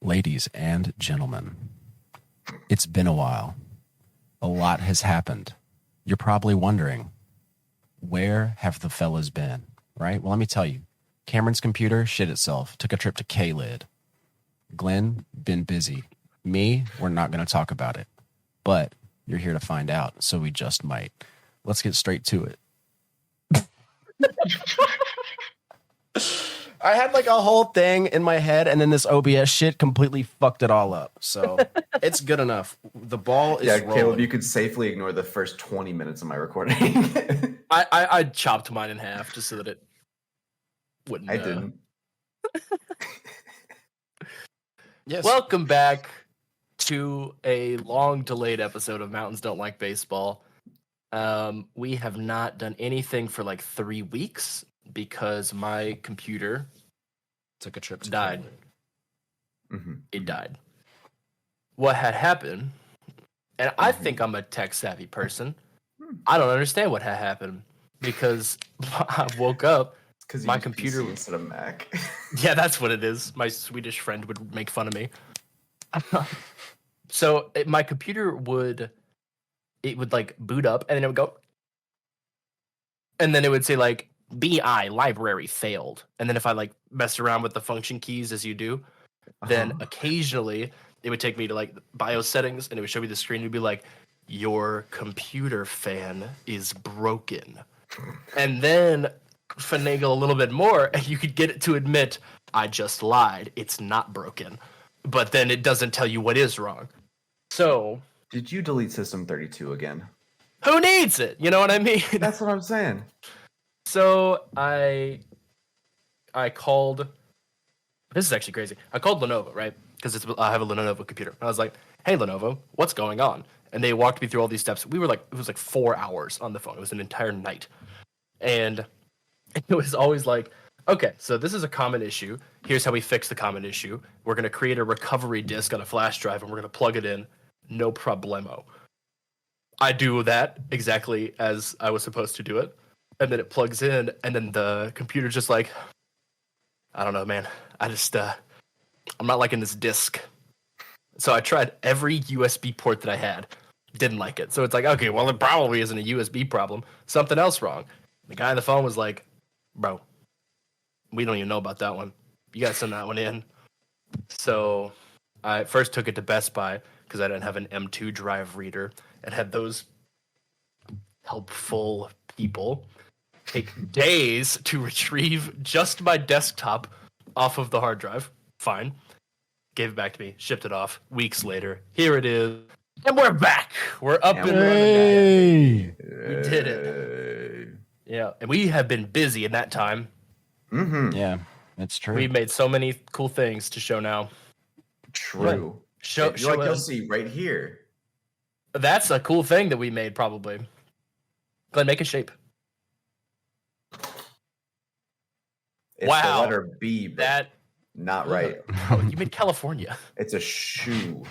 Ladies and gentlemen, it's been a while. A lot has happened. You're probably wondering, where have the fellas been, right? Well, let me tell you. Cameron's computer shit itself, took a trip to K-Lid. Glenn, been busy. Me, we're not going to talk about it. But you're here to find out, so we just might. Let's get straight to it. I had like a whole thing in my head, and then this OBS shit completely fucked it all up. So it's good enough. The ball is rolling. Caleb, you could safely ignore the first 20 minutes of my recording. I chopped mine in half just so that it wouldn't. I didn't. Yes. Welcome back to a long-delayed episode of Mountains Don't Like Baseball. We have not done anything for like 3 weeks because my computer Took a trip to died. Mm-hmm. It died. What had happened, and I think I'm a tech-savvy person, I don't understand what had happened because I woke up. Because my computer PC instead of Mac. Yeah, that's what it is. My Swedish friend would make fun of me. So my computer would like boot up, and then it would go, and then it would say like BI library failed. And then if I like messed around with the function keys as you do, then occasionally it would take me to like BIOS settings, and it would show me the screen. It'd be like, your computer fan is broken, and then finagle a little bit more, and you could get it to admit, I just lied. It's not broken. But then it doesn't tell you what is wrong. So Did you delete System 32 again? who needs it? You know what I mean? That's what I'm saying. So I called. This is actually crazy. I called Lenovo, right? Because I have a Lenovo computer. I was like, "Hey, Lenovo, what's going on?" And they walked me through all these steps. We were like, it was like 4 hours on the phone. It was an entire night, and it was always like, okay, so this is a common issue. Here's how we fix the common issue. We're going to create a recovery disk on a flash drive, and we're going to plug it in. No problemo. I do that exactly as I was supposed to do it. And then it plugs in, and then the computer's just like, I don't know, man. I'm not liking this disk. So I tried every USB port that I had. Didn't like it. So it's like, okay, well, it probably isn't a USB problem. Something else wrong. The guy on the phone was like, bro, we don't even know about that one. You got to send that one in. So I first took it to Best Buy because I didn't have an M2 drive reader and had those helpful people take days to retrieve just my desktop off of the hard drive. Fine. Gave it back to me, shipped it off. Weeks later, here it is. And we're back. We're up and running. We did it. Yeah, and we have been busy in that time. Mm-hmm. Yeah, it's true. We've made so many cool things to show now. True. You'll see right here. That's a cool thing that we made, probably. Glenn, make a shape. It's Wow. the letter B, but That not right. Oh, you made California. It's a shoe.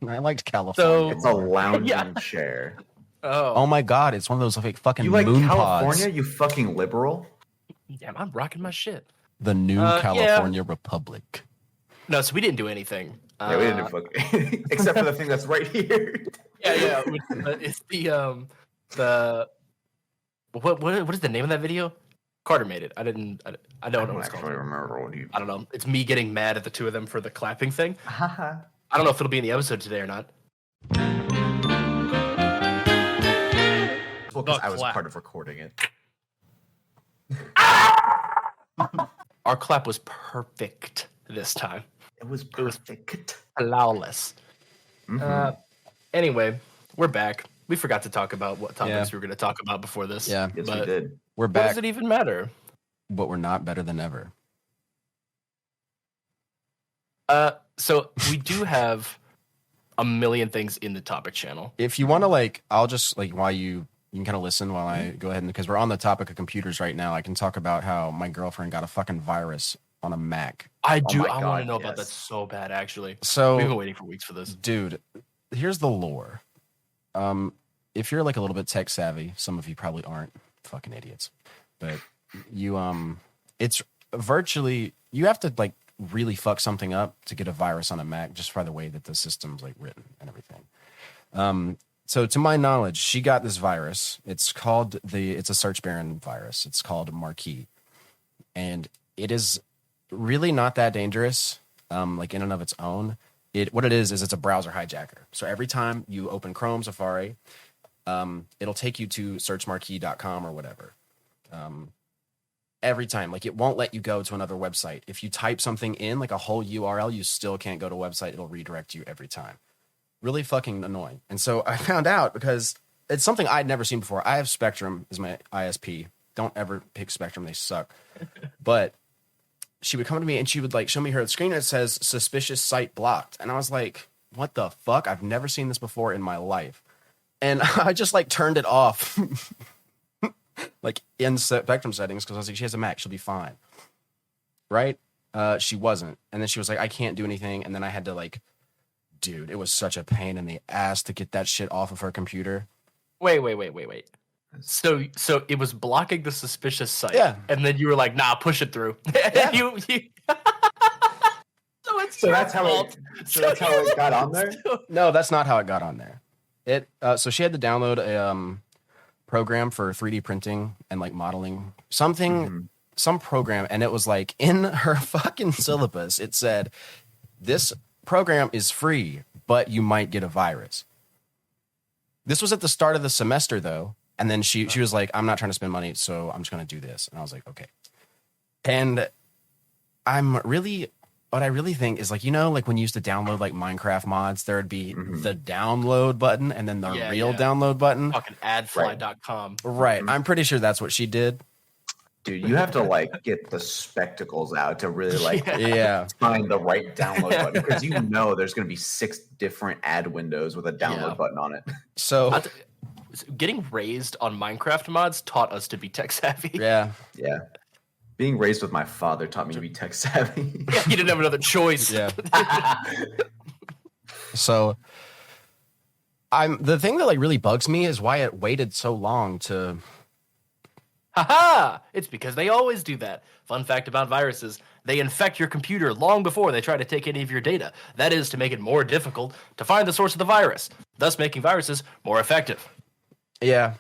I liked California. It's a lounging chair. Oh my god, it's one of those like fucking You like moon California, pods. you fucking liberal? Yeah, I'm rocking my shit. The new California Republic. No, so we didn't do anything. Yeah, we didn't do fucking except for the thing that's right here. Yeah. It's the what is the name of that video? Carter made it. I don't know I what don't it's called. actually remember what you. I don't know. It's me getting mad at the two of them for the clapping thing. Haha. I don't know if it'll be in the episode today or not. Well, because The I was clap. part of recording it. Our clap was perfect this time. It was perfect. Flawless. Mhm. Anyway, we're back. We forgot to talk about what topics Yeah. we were going to talk about before this. Yeah, Yes, but we did. we're what back, does it even matter? but we're not better than ever. So we do have a million things in the topic channel. If you want to, like, I'll just like while you can kind of listen while I go ahead, and because we're on the topic of computers right now, I can talk about how my girlfriend got a fucking virus on a Mac. I Oh do. my I want God, to know about that yes. so bad, actually. So, We've been waiting for weeks for this. dude, here's the lore. If you're like a little bit tech savvy, some of you probably aren't, fucking idiots, but you it's virtually, you have to like really fuck something up to get a virus on a Mac, just by the way that the system's like written and everything. So to my knowledge, she got this virus. It's a search baron virus. It's called Marquis, and it is really not that dangerous. Like in and of its own, what it is it's a browser hijacker. So every time you open Chrome, Safari, it'll take you to searchmarquee.com or whatever. Every time, like it won't let you go to another website. If you type something in, like a whole URL, you still can't go to a website. It'll redirect you every time. Really fucking annoying. And so I found out because it's something I'd never seen before. I have Spectrum as my ISP. Don't ever pick Spectrum. They suck. But she would come to me and she would like show me her screen that says suspicious site blocked. And I was like, what the fuck? I've never seen this before in my life. And I just like turned it off. Like in Spectrum settings, because I was like, she has a Mac, she'll be fine, right? She wasn't, and then she was like, I can't do anything, and then I had to like, dude, it was such a pain in the ass to get that shit off of her computer. Wait. So it was blocking the suspicious site, yeah, and then you were like, nah, push it through. Yeah. So that's how it got on there? No, that's not how it got on there. So she had to download a program for 3D printing and like modeling some program, and it was like in her fucking syllabus it said this program is free but you might get a virus. This was at the start of the semester though, and then she was like, I'm not trying to spend money, so I'm just going to do this. And I was like, okay. And what I really think is like, like when you used to download like Minecraft mods, there would be the download button and then the download button. Fucking adfly.com. Right. I'm pretty sure that's what she did. Dude, you have to like get the spectacles out to really like find the right download button, because there's going to be 6 different ad windows with a download button on it. So getting raised on Minecraft mods taught us to be tech savvy. Yeah. Yeah. Being raised with my father taught me to be tech savvy. Yeah, he didn't have another choice. Yeah. So the thing that like really bugs me is why it waited so long to. Haha! It's because they always do that. Fun fact about viruses: they infect your computer long before they try to take any of your data. That is to make it more difficult to find the source of the virus, thus making viruses more effective. Yeah.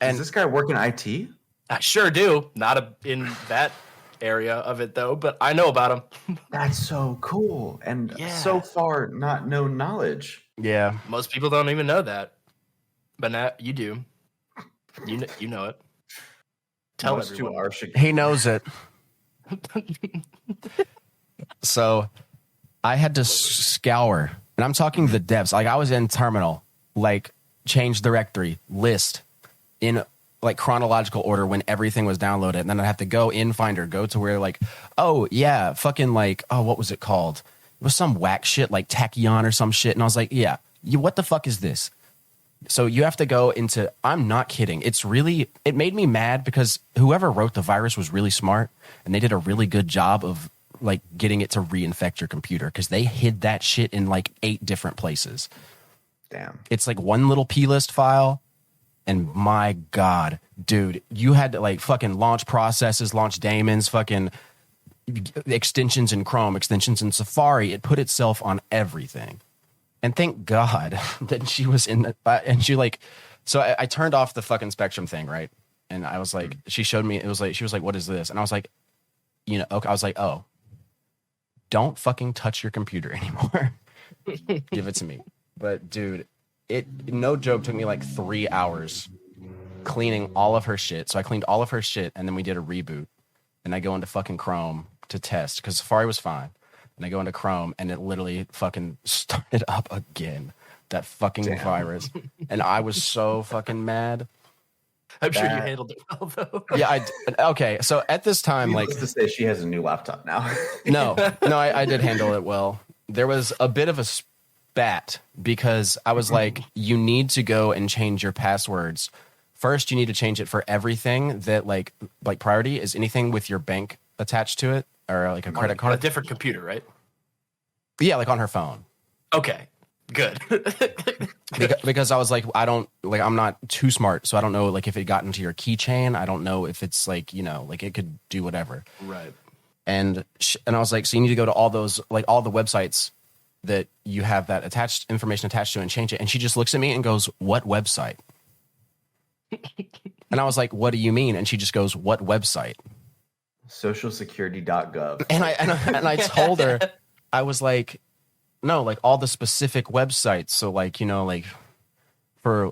And does this guy work in IT? I sure do. Not in that area of it, though, but I know about him. That's so cool. And so far, not no knowledge. Yeah. Most people don't even know that. But now you do. You know it. Tell Most everyone. He knows it. So I had to scour, and I'm talking the depths. Like I was in terminal, like change directory, list in like chronological order when everything was downloaded, and then I'd have to go in Finder, go to where like, oh yeah, fucking like, oh, what was it called? It was some whack shit like Tachyon or some shit, and I was like, yeah, what the fuck is this? So you have to go into, I'm not kidding. It made me mad because whoever wrote the virus was really smart, and they did a really good job of like getting it to reinfect your computer, because they hid that shit in like 8 different places. Damn. It's like one little plist file. And my God, dude, you had to like fucking launch processes, launch daemons, fucking extensions in Chrome, extensions in Safari. It put itself on everything. And thank God that she was in and she like, so I turned off the fucking Spectrum thing, right? And I was like, she showed me, she was like, what is this? And I was like, okay, I was like, oh, don't fucking touch your computer anymore. Give it to me. But dude, it, no joke, took me like 3 hours cleaning all of her shit. So I cleaned all of her shit, and then we did a reboot. And I go into fucking Chrome to test, because Safari was fine. And I go into Chrome, and it literally fucking started up again. That fucking virus. And I was so fucking mad. I'm sure you handled it well, though. Yeah, okay. So at this time, like, to say she has a new laptop now. no, I did handle it well. There was a bit of a spat because I was like, you need to go and change your passwords. First, you need to change it for everything that like priority is anything with your bank attached to it, or like a credit card. On a different computer, right? Yeah, like on her phone. Okay, good. because I was like, I'm not too smart, so I don't know like if it got into your keychain. I don't know if it's like, like it could do whatever. Right. And I was like, so you need to go to all those, like all the websites that you have that information attached to and change it. And she just looks at me and goes, what website? And I was like, what do you mean? And she just goes, what website? Socialsecurity.gov. And I told her, I was like, no, like all the specific websites. So like, like for,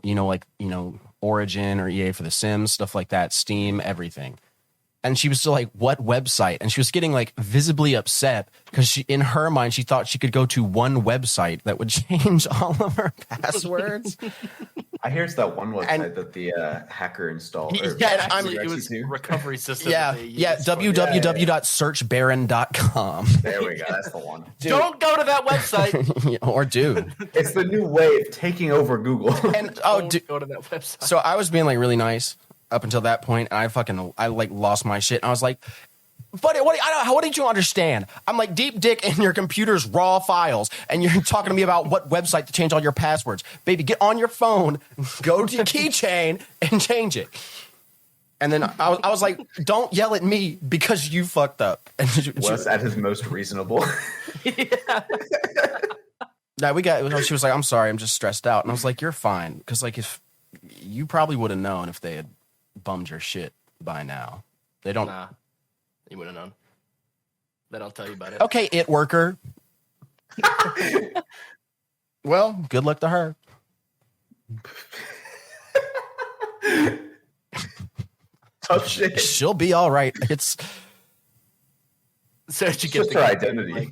Origin or EA for The Sims, stuff like that, Steam, everything. And she was still like, what website? And she was getting like visibly upset because in her mind, she thought she could go to one website that would change all of her passwords. I hear it's that one website that the hacker installed. Actually, it was a recovery system. www.searchbaron.com. There we go. That's the one. Dude. Don't go to that website. Or dude. It's the new way of taking over Google. And go to that website. So I was being like really nice up until that point, and I lost my shit. And I was like, buddy, what did you understand? I'm like, deep dick in your computer's raw files, and you're talking to me about what website to change all your passwords. Baby, get on your phone, go to your keychain, and change it. And then I was like, don't yell at me because you fucked up. And was at his most reasonable. Yeah, she was like, I'm sorry, I'm just stressed out. And I was like, you're fine. Because like, if you probably would have known if they had bummed your shit by now. They don't. Nah, you would have known. Then I'll tell you about it. Okay, it worker. Well, good luck to her. Tough shit. She'll be all right. So did you get her identity?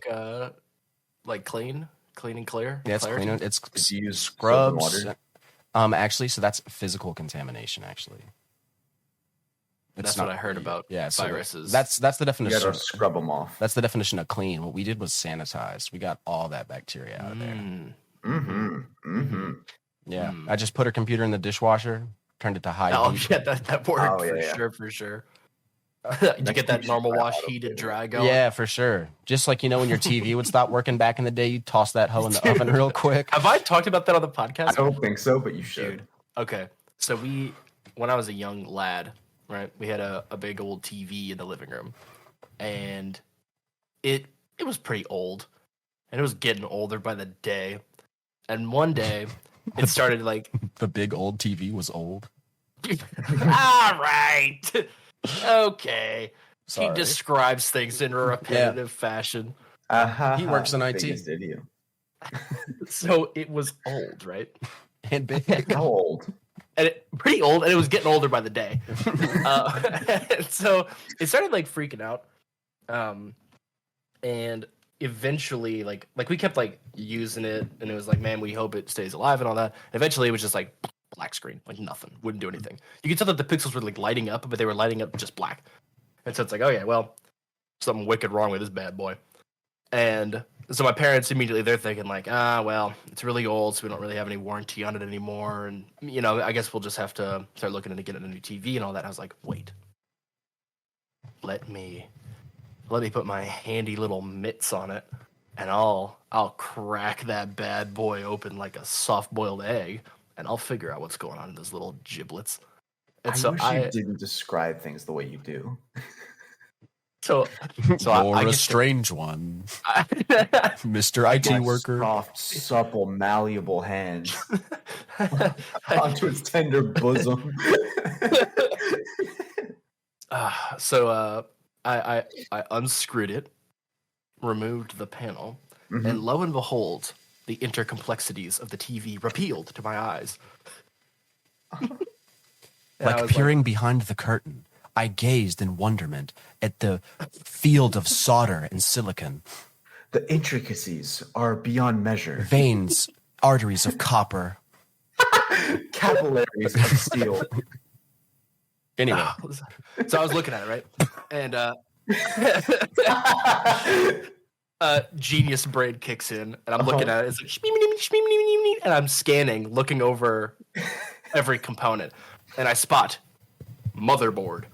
Like clean and clear. Yeah, it's clean. It's you use scrubs. Actually, so that's physical contamination. Actually, that's what I heard about. Yeah, so viruses. That's the definition. You gotta scrub them off. That's the definition of clean. What we did was sanitized. We got all that bacteria out of there. Yeah, I just put her computer in the dishwasher, turned it to high heat. Yeah, that worked for sure. Did you get that normal wash, heated, dry going? Yeah, for sure. Just like, when your TV would stop working back in the day, you toss that hoe in the oven real quick. Have I talked about that on the podcast? I don't think so, but you should. Dude. Okay. So when I was a young lad, right, we had a big old TV in the living room. And it was pretty old. And it was getting older by the day. And one day, it started like... The big old TV was old? All right. Okay. Sorry. He describes things in a repetitive fashion. He works in IT. So it was old, right? And big. How old? And pretty old, and it was getting older by the day. So it started like freaking out. And eventually, like we kept like using it, and it was like, man, we hope it stays alive and all that. Eventually, it was just like black screen, like nothing, wouldn't do anything. You could tell that the pixels were like lighting up, but they were lighting up just black. And so it's like, oh yeah, well, something wicked wrong with this bad boy. And so my parents immediately, they're thinking like, well, it's really old, so we don't really have any warranty on it anymore. And, I guess we'll just have to start looking into getting a new TV and all that. I was like, wait, let me put my handy little mitts on it, and I'll crack that bad boy open like a soft-boiled egg, and I'll figure out what's going on in those little giblets. And I wish you didn't describe things the way you do. So you're a strange one, Mr. IT worker. Soft, supple, malleable hands onto its tender bosom. So I unscrewed it, removed the panel, and lo and behold, the intercomplexities of the TV revealed to my eyes. Like peering behind the curtain, I gazed in wonderment at the field of solder and silicon. The intricacies are beyond measure. Veins, arteries of copper. Capillaries of steel. Anyway. So I was looking at it, right? And genius brain kicks in, and I'm looking at it. It's like, and I'm scanning, looking over every component, and I spot motherboard.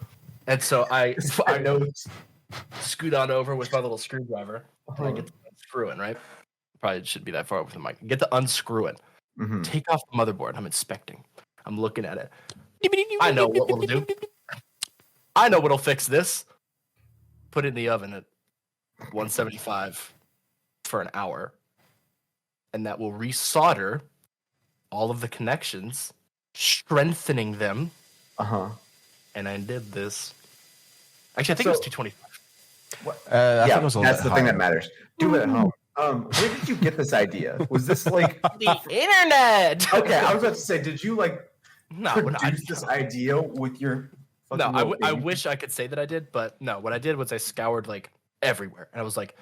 And so I know scoot on over with my little screwdriver. And I get the unscrewing, right? Probably shouldn't be that far with the mic. Get the unscrewing. Take off the motherboard. I'm inspecting. I'm looking at it. I know what will do. I know what'll fix this. Put it in the oven at 175 for an hour, and that will resolder all of the connections, strengthening them. And I did this. Actually, I think it was 225. I think it was that's the thing that matters. Do it at home. Where did you get this idea? Was this like the internet? Okay, I was about to say, did you like produce this idea with your? No, I wish I could say that I did, but no. What I did was I scoured like everywhere, and I was like,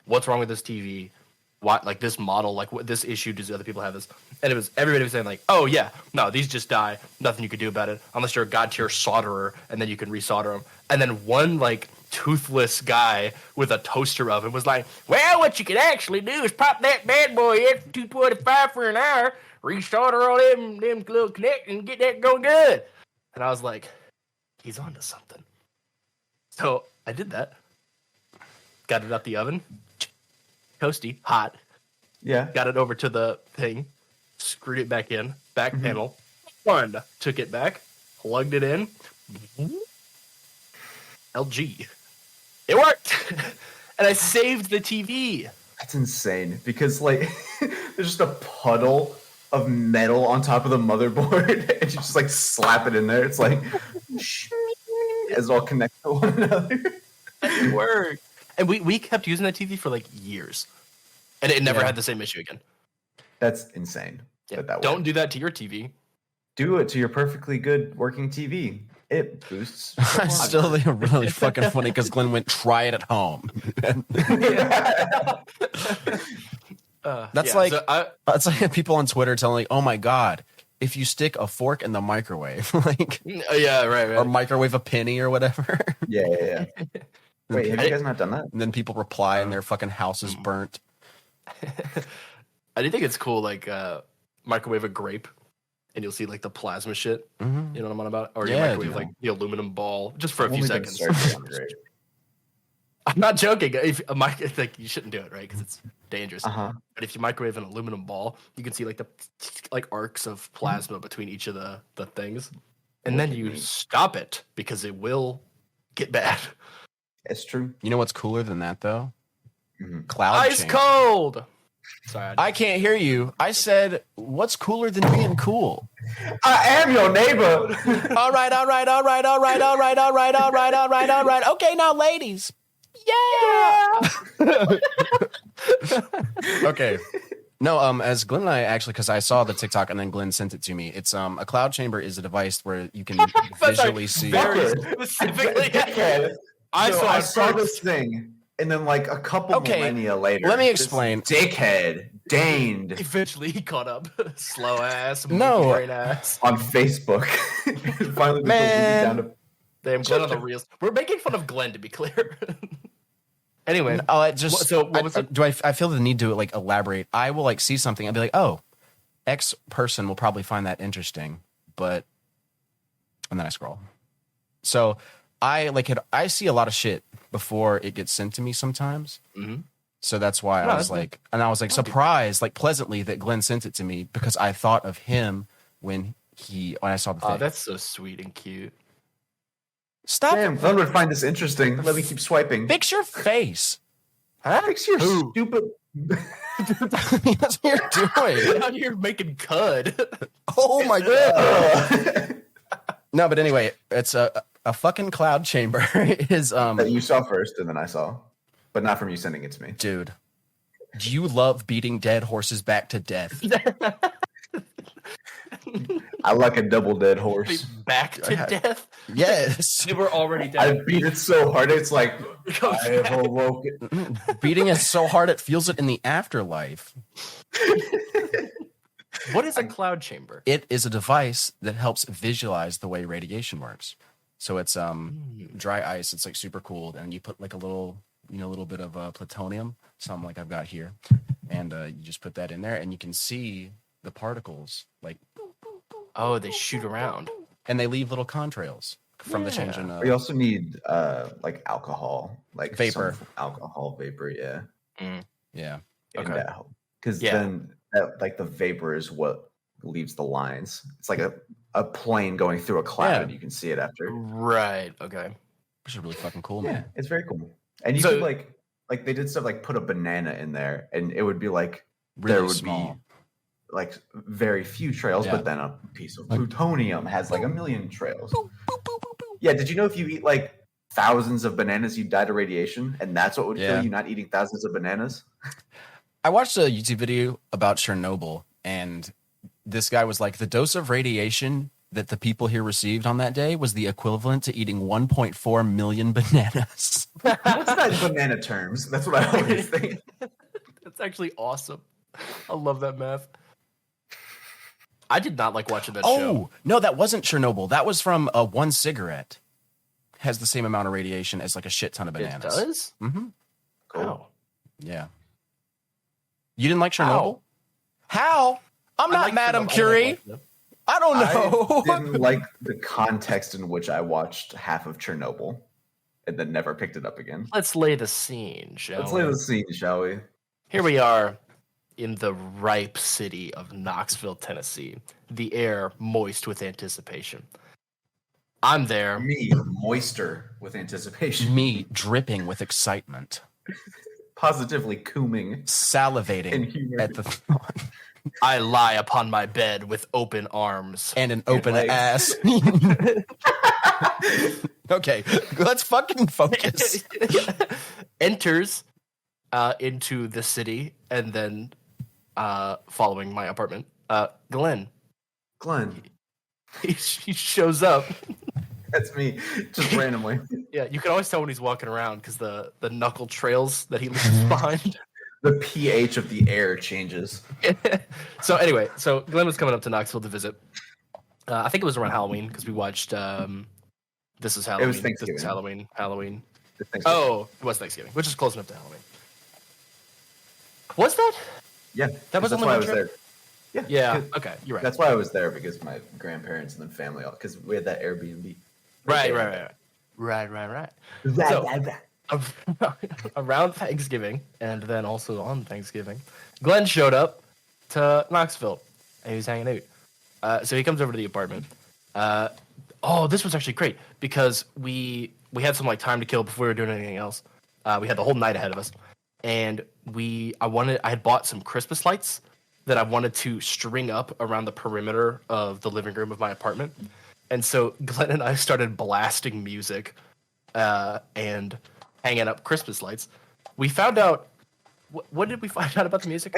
"What's wrong with this TV? What like this model? Like what this issue? Does other people have this?" And it was everybody was saying like, "Oh yeah, no, these just die. Nothing you could do about it unless you're a god tier solderer, and then you can resolder them." And then one like toothless guy with a toaster oven was like, "Well, what you can actually do is pop that bad boy in for $2.25 for an hour, resolder all them little connect, and get that going good." And I was like, he's onto something. So I did that. Got it out the oven. Toasty, hot. Yeah. Got it over to the thing. Screwed it back in. Back panel. One. Took it back. Plugged it in. LG. It worked. And I saved the TV. That's insane because like there's just a puddle of metal on top of the motherboard and you just like slap it in there. It's like it's all connected to one another. It worked. And we kept using that TV for like years. And it never had the same issue again. That's insane. Yeah. Don't do that to your TV. Do it to your perfectly good working TV. It boosts. It's still really fucking funny because Glenn went, try it at home. That's like people on Twitter telling, "Oh my god, if you stick a fork in the microwave, like right, or microwave a penny or whatever." Yeah. Wait, have you guys not done that? And then people reply and their fucking house is burnt. I do think it's cool, like microwave a grape, and you'll see like the plasma shit. You know what I'm on about? Or you microwave like the aluminum ball just for a few seconds. I'm not joking. If like you shouldn't do it, right? Because it's dangerous. But if you microwave an aluminum ball, you can see like the arcs of plasma between each of the things, and then you stop it because it will get bad. It's true. You know what's cooler than that though? Cloud ice cold. Sorry, I can't hear you. I said, what's cooler than being cool? I am your neighbor. All right. Okay, now ladies. Yeah. Okay. No, as Glenn and I actually, because I saw the TikTok and then Glenn sent it to me. It's a cloud chamber is a device where you can visually see. Very specifically. I saw this thing, and then like a couple millennia later. Let me explain. Dickhead deigned. Eventually, he caught up. Slow ass. No. Brain ass. On Facebook. Finally, man. Down to... Damn, Glenn on the reels. We're making fun of Glenn, to be clear. Anyway, I feel the need to like elaborate. I will like see something and be like, oh, X person will probably find that interesting, and then I scroll. So I see a lot of shit before it gets sent to me sometimes. So that's why I was like surprised, like pleasantly that Glenn sent it to me because I thought of him when I saw the thing. Oh, that's so sweet and cute. Stop. Damn, Glenn would find this interesting. Let me keep swiping. Fix your face. Huh? Fix your stupid. That's what you're doing. Out here making cud. Oh my god. No, but anyway, it's a fucking cloud chamber. It is that you saw first, and then I saw, but not from you sending it to me, dude. Do you love beating dead horses back to death? I like a double dead horse. Back to death? Yes. They were already dead. I beat it so hard, it's like, I have awoken. Beating it so hard, it feels it in the afterlife. What is a cloud chamber? It is a device that helps visualize the way radiation works. So it's dry ice. It's like super cool. And you put like a little bit of plutonium, something like I've got here. And you just put that in there and you can see the particles like they shoot around and they leave little contrails from the change in we also need like alcohol, like vapor, alcohol vapor. Yeah. Okay, because then like the vapor is what leaves the lines. It's like a plane going through a cloud and you can see it after. Right. Okay, which is really fucking cool, man. Man, it's very cool. And you could like like they did stuff like put a banana in there, and it would be like Really there would small. be like very few trails, Yeah. but then a piece of plutonium has like a million trails. Yeah, did you know if you eat like thousands of bananas, you die to radiation, and that's what would kill you, not eating thousands of bananas? I watched a YouTube video about Chernobyl, and this guy was like, the dose of radiation that the people here received on that day was the equivalent to eating 1.4 million bananas. What's that in banana terms? That's what I always think. That's actually awesome. I love that math. I did not like watching that show. Oh, no, that wasn't Chernobyl. That was from one cigarette. Has the same amount of radiation as like a shit ton of bananas. It does? Mm-hmm. Cool. Wow. Yeah. You didn't like Chernobyl? How? I'm not Madame Curie. I don't know. I didn't like the context in which I watched half of Chernobyl and then never picked it up again. Let's lay the scene, shall Let's we? lay the scene, shall we? Here we are in the ripe city of Knoxville, Tennessee, the air moist with anticipation. I'm there. Me, moister with anticipation. Me dripping with excitement. Positively cooming. Salivating at the thought. I lie upon my bed with open arms. And an open legs. ass. Okay, let's fucking focus. Enters into the city and then following my apartment. Glenn. He shows up. That's me, just randomly. Yeah, you can always tell when he's walking around because the knuckle trails that he leaves behind. The pH of the air changes. So anyway, Glenn was coming up to Knoxville to visit. I think it was around Halloween because we watched This Is Halloween. It was Thanksgiving. This is Halloween. Oh, it was Thanksgiving, which is close enough to Halloween. Was that? yeah. That was that's only why I one was trip? there. Yeah. Okay, you're right. That's why I was there, because my grandparents and then family, because we had that Airbnb. Right. So, around Thanksgiving, and then also on Thanksgiving, Glenn showed up to Knoxville, and he was hanging out. So he comes over to the apartment. This was actually great because we had some like time to kill before we were doing anything else. We had the whole night ahead of us, and I had bought some Christmas lights that I wanted to string up around the perimeter of the living room of my apartment. And so Glenn and I started blasting music and hanging up Christmas lights. We found out... What did we find out about the music?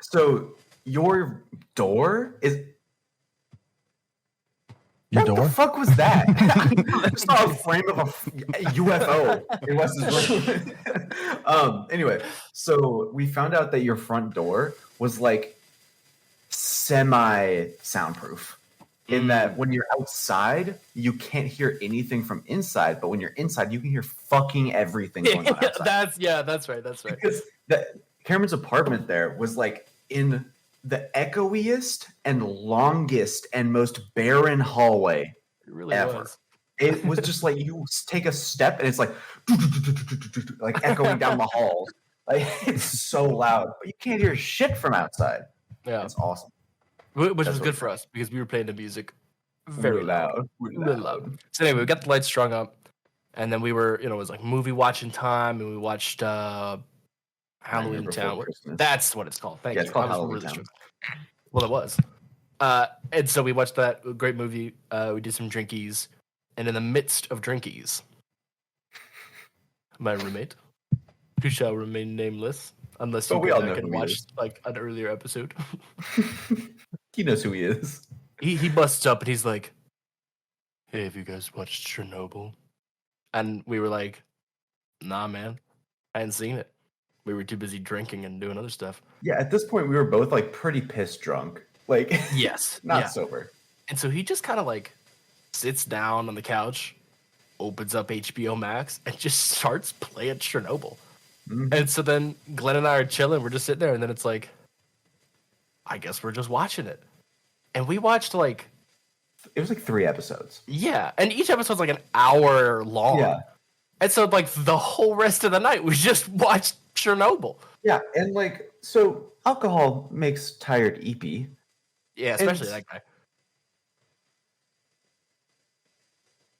So your door is... Your what door? the fuck was that? I saw a frame of a UFO in Wes's room. Anyway, so we found out that your front door was like semi-soundproof. In that when you're outside, you can't hear anything from inside, but when you're inside, you can hear fucking everything going on outside. That's right. Because Cameron's apartment there was like in the echoiest and longest and most barren hallway It really ever. was. It was just like you take a step and it's like echoing down the halls. Like it's so loud, but you can't hear shit from outside. Yeah. It's awesome. Which That's was what- good for us because we were playing the music very loud. Really loud. So anyway, we got the lights strung up, and then we were, it was like movie watching time, and we watched Halloween Before Town. Christmas. That's what it's called. Thank Yeah, you. it's called I was Halloween Town. struggling. Well, it was. And so we watched that great movie. We did some drinkies, and in the midst of drinkies, my roommate, who shall remain nameless, unless you we go all back know and who he watch is. like an earlier episode. He knows who he is. He busts up and he's like, "Hey, have you guys watched Chernobyl?" And we were like, "Nah, man, I hadn't seen it. We were too busy drinking and doing other stuff." Yeah, at this point we were both like pretty pissed drunk. Like Yes, not yeah. sober. And so he just kind of like sits down on the couch, opens up HBO Max, and just starts playing Chernobyl. Mhm. And so then Glenn and I are chilling. We're just sitting there, and then it's like, I guess we're just watching it. And we watched like, It was like 3 episodes. yeah, and each episode's like an hour long. Yeah. And so like the whole rest of the night we just watched Chernobyl. Yeah, and like so alcohol makes tired eepy. Yeah, especially And- that guy.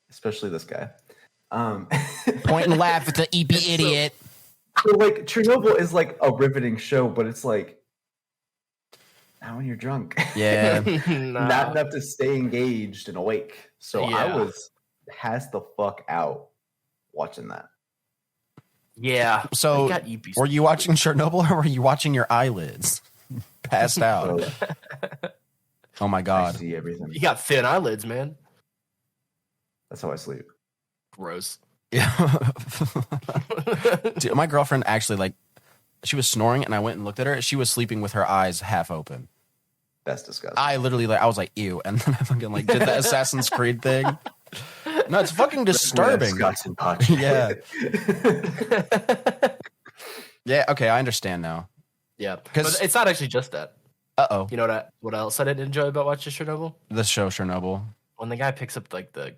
Especially this guy. Point and laugh at the EP idiot. So like Chernobyl is like a riveting show, but it's like not when you're drunk. Yeah. Nah. Not enough to stay engaged and awake. So I Yeah. was passed the fuck out watching that. Yeah. So I got EP were you watching Chernobyl or were you watching your eyelids? Passed out. So Oh my I God. see everything. You got thin eyelids, man. That's how I sleep. Gross. Yeah. Dude, my girlfriend actually, like, she was snoring and I went and looked at her. She was sleeping with her eyes half open. That's disgusting. I literally, like, I was like, ew. And then I fucking, like, did the Assassin's Creed thing. No, it's fucking disturbing. Disgusting punch. Yeah. Yeah, okay, I understand now. Yeah. 'Cause- But it's not actually just that. Uh-oh. You know what else I didn't enjoy about watching Chernobyl? The show Chernobyl. When the guy picks up like the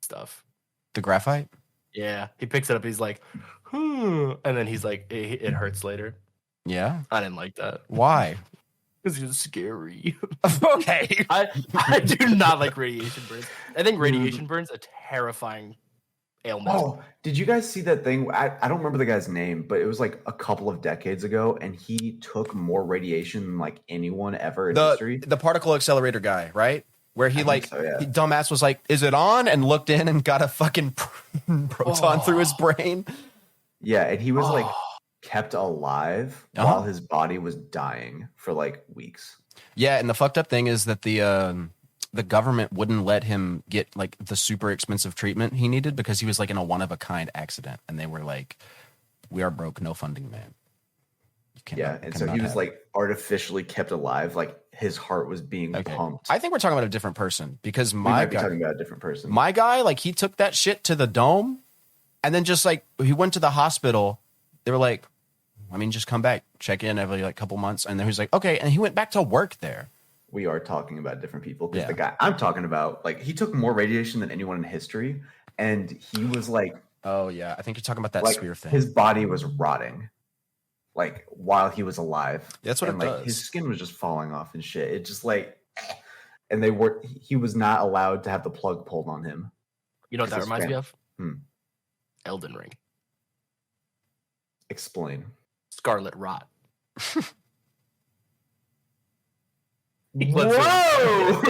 stuff. The graphite? Yeah. He picks it up, he's like, and then he's like, it hurts later. Yeah. I didn't like that. Why? Because he's scary. Okay. I do not like radiation burns. I think radiation burns a terrifying ailment. Oh, did you guys see that thing? I don't remember the guy's name, but it was like a couple of decades ago, and he took more radiation than like anyone ever in history. The particle accelerator guy, right? Where he I like, think so, yeah. he, dumbass was like, is it on? And looked in and got a fucking proton through his brain. Yeah, and he was like Oh. kept alive Uh-huh. while his body was dying for like weeks. Yeah, and the fucked up thing is that the government wouldn't let him get like the super expensive treatment he needed because he was like in a one of a kind accident, and they were like, "We are broke, no funding, man." You can't. Yeah, and so he was like artificially kept alive, like his heart was being pumped. I think we're talking about a different person because we my might be guy, talking about a different person. my guy, like he took that shit to the dome, and then just like he went to the hospital. They were like, I mean, just come back, check in every like couple months, and then he was like, okay, and he went back to work there. We are talking about different people because Yeah. the guy I'm talking about, like, he took more radiation than anyone in history, and he was like Oh yeah, I think you're talking about that like spear thing. his body was rotting, like while he was alive. That's what and it like does. his skin was just falling off and shit. It just like, and he was not allowed to have the plug pulled on him. You know what that This is reminds me of? Hmm. Elden Ring. Explain. Scarlet Rot. Whoa!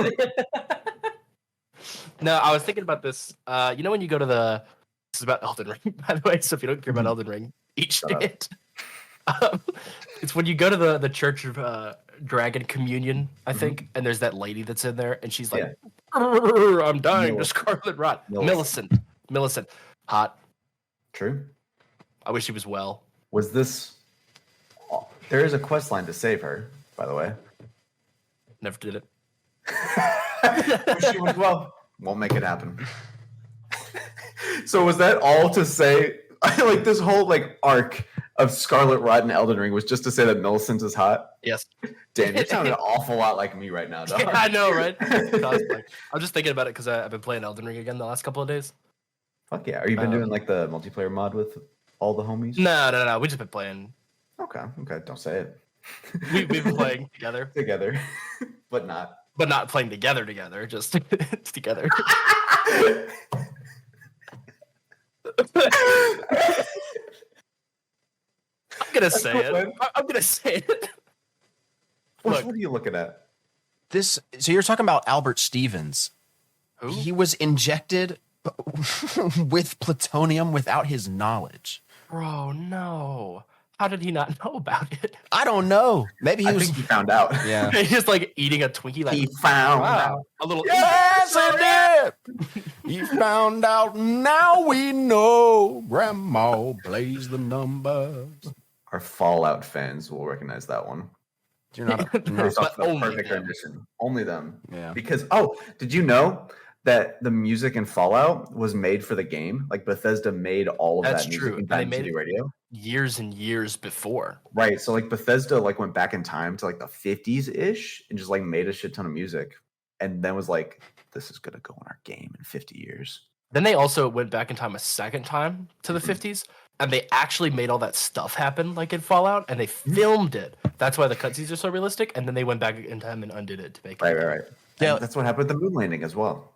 No, I was thinking about this. You know when you go to the... This is about Elden Ring, by the way, so if you don't care about Elden Ring, eat Shut up. shit. It's when you go to the Church of Dragon Communion, I think, and there's that lady that's in there, and she's like, I'm dying to Millicent. Scarlet Rot. Millicent. Millicent. Hot. True. I wish she was well. Was this? There is a quest line to save her, by the way. Never did it. Wish she was well. Won't make it happen. So was that all to say? Like this whole like arc of Scarlet Rot and Elden Ring was just to say that Millicent is hot. Yes. Damn, you sound an awful lot like me right now, dog. Yeah, I know, right? I'm just thinking about it because I've been playing Elden Ring again the last couple of days. Fuck yeah! Are you been doing like the multiplayer mod with all the homies? No. We just been playing. Okay. Don't say it. We've been playing together, Together, but not. but not playing together. Just together. I'm gonna say it. I'm gonna say it. What Look. are you looking at? So you're talking about Albert Stevens. Who? He was injected with plutonium without his knowledge. Bro, no. How did he not know about it? I don't know. Maybe he I was. think he found out. Yeah. He's just like eating a Twinkie, like He found wow, out. a little. Yes, I did. He found out. Now we know. Grandma plays the numbers. Our Fallout fans will recognize that one. You're not. You're Based not off the only perfect them. rendition. Only them. yeah. Because did you know that the music in Fallout was made for the game? Like Bethesda made all of That's that music true. in And they Diamond made City it- Radio. Years and years before. Right. So like Bethesda like went back in time to like the 50s ish and just like made a shit ton of music. And then was like, this is gonna go in our game in 50 years. Then they also went back in time a second time to the 50s, and they actually made all that stuff happen, like in Fallout, and they filmed it. That's why the cutscenes are so realistic. And then they went back in time and undid it to make it. Right. Yeah. And that's what happened with the moon landing as well.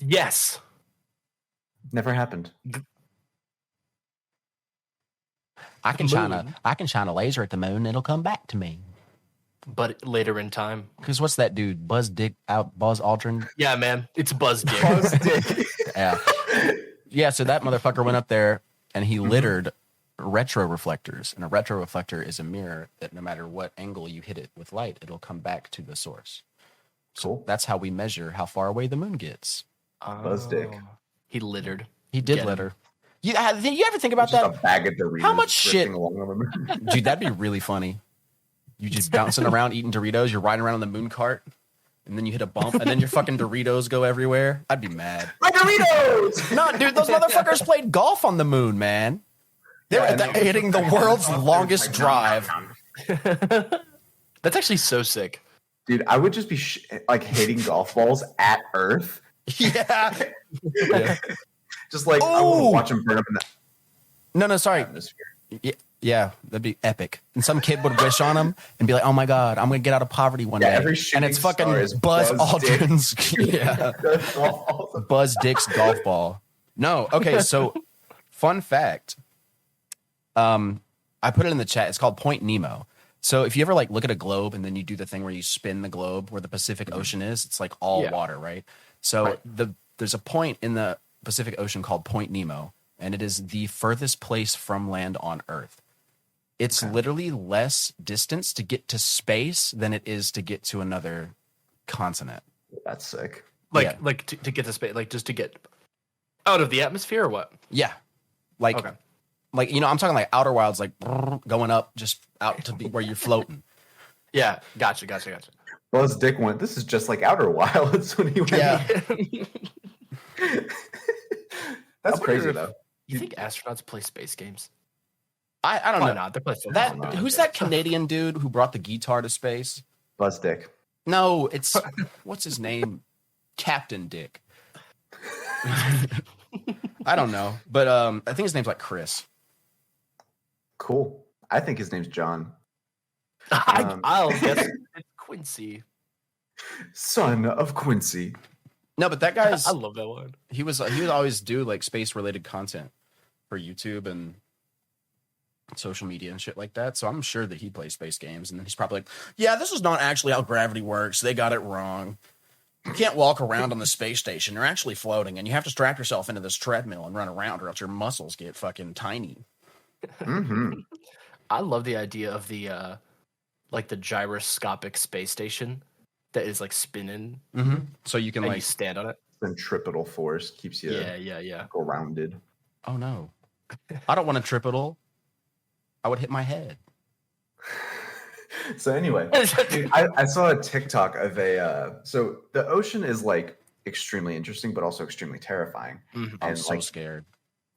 Yes. Never happened. I can shine a laser at the moon and it'll come back to me. But later in time. Because what's that dude? Buzz Aldrin? Yeah, man. It's Buzz Dick. Buzz Dick. Yeah. Yeah, so that motherfucker went up there and he littered retro reflectors. And a retro reflector is a mirror that no matter what angle you hit it with light, it'll come back to the source. Cool. So that's how we measure how far away the moon gets. Buzz Dick. He littered. He did Get litter. You ever think about Just that? a bag of Doritos. How much shit? Along on the moon. Dude, that'd be really funny. You just bouncing around eating Doritos. You're riding around on the moon cart, and then you hit a bump, and then your fucking Doritos go everywhere. I'd be mad. My Doritos! No, dude, those motherfuckers played golf on the moon, man. They were hitting the world's longest drive. That's actually so sick. Dude, I would just be hitting golf balls at Earth. Yeah. Just like, I want to watch them burn up in the No, sorry. atmosphere. Yeah, that'd be epic. And some kid would wish on him and be like, "Oh my god, I'm gonna get out of poverty one day." Every And it's fucking star is Buzz Dick. Aldrin's, Buzz Dick's golf ball. No, okay. So, fun fact. I put it in the chat. It's called Point Nemo. So if you ever look at a globe and then you do the thing where you spin the globe where the Pacific Ocean is, it's like all water, right? So there's a point in the Pacific Ocean called Point Nemo, and it is the furthest place from land on Earth. It's literally less distance to get to space than it is to get to another continent. That's sick. To get to space, just to get out of the atmosphere or what? Yeah. I'm talking like Outer Wilds, going up just out to be where you're floating. Yeah, gotcha. Buzz Dick went, this is just like Outer Wilds when he went. Yeah. That's crazy, though. You think astronauts play space games? I don't Why know. not? They play football. Who's that Canadian dude who brought the guitar to space? Buzz Dick. No, it's what's his name? Captain Dick. I don't know, but I think his name's Chris. Cool. I think his name's John. I'll guess it's Quincy. Son of Quincy. No, but that guy's. I love that one. He would always do space related content for YouTube and social media and shit like that. So I'm sure that he plays space games, and then he's probably like, "Yeah, this is not actually how gravity works. They got it wrong. You can't walk around on the space station. You're actually floating, and you have to strap yourself into this treadmill and run around, or else your muscles get fucking tiny." Mm-hmm. I love the idea of the the gyroscopic space station that is spinning. Mm-hmm. So you can you stand on it. Centripetal force keeps you grounded. Oh no, I don't want a tripetal. I would hit my head. So anyway, dude, I saw a TikTok of so the ocean is extremely interesting, but also extremely terrifying. Mm-hmm. I'm so scared.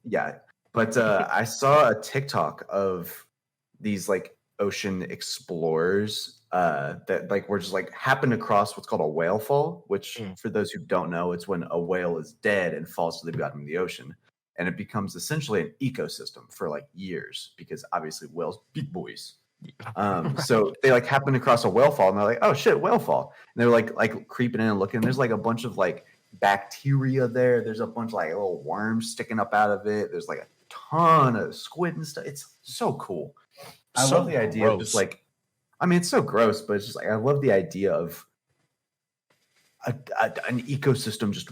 Yeah. But I saw a TikTok of these ocean explorers that were just happened across what's called a whale fall, which for those who don't know, it's when a whale is dead and falls to the bottom of the ocean. And it becomes essentially an ecosystem for years because obviously whales, big boys. So they happened across a whale fall and they're like, oh shit, whale fall. And they're creeping in and looking. There's a bunch of bacteria there. There's a bunch of little worms sticking up out of it. There's a ton of squid and stuff. It's so cool. I love the idea of just it's so gross, but it's just I love the idea of an ecosystem just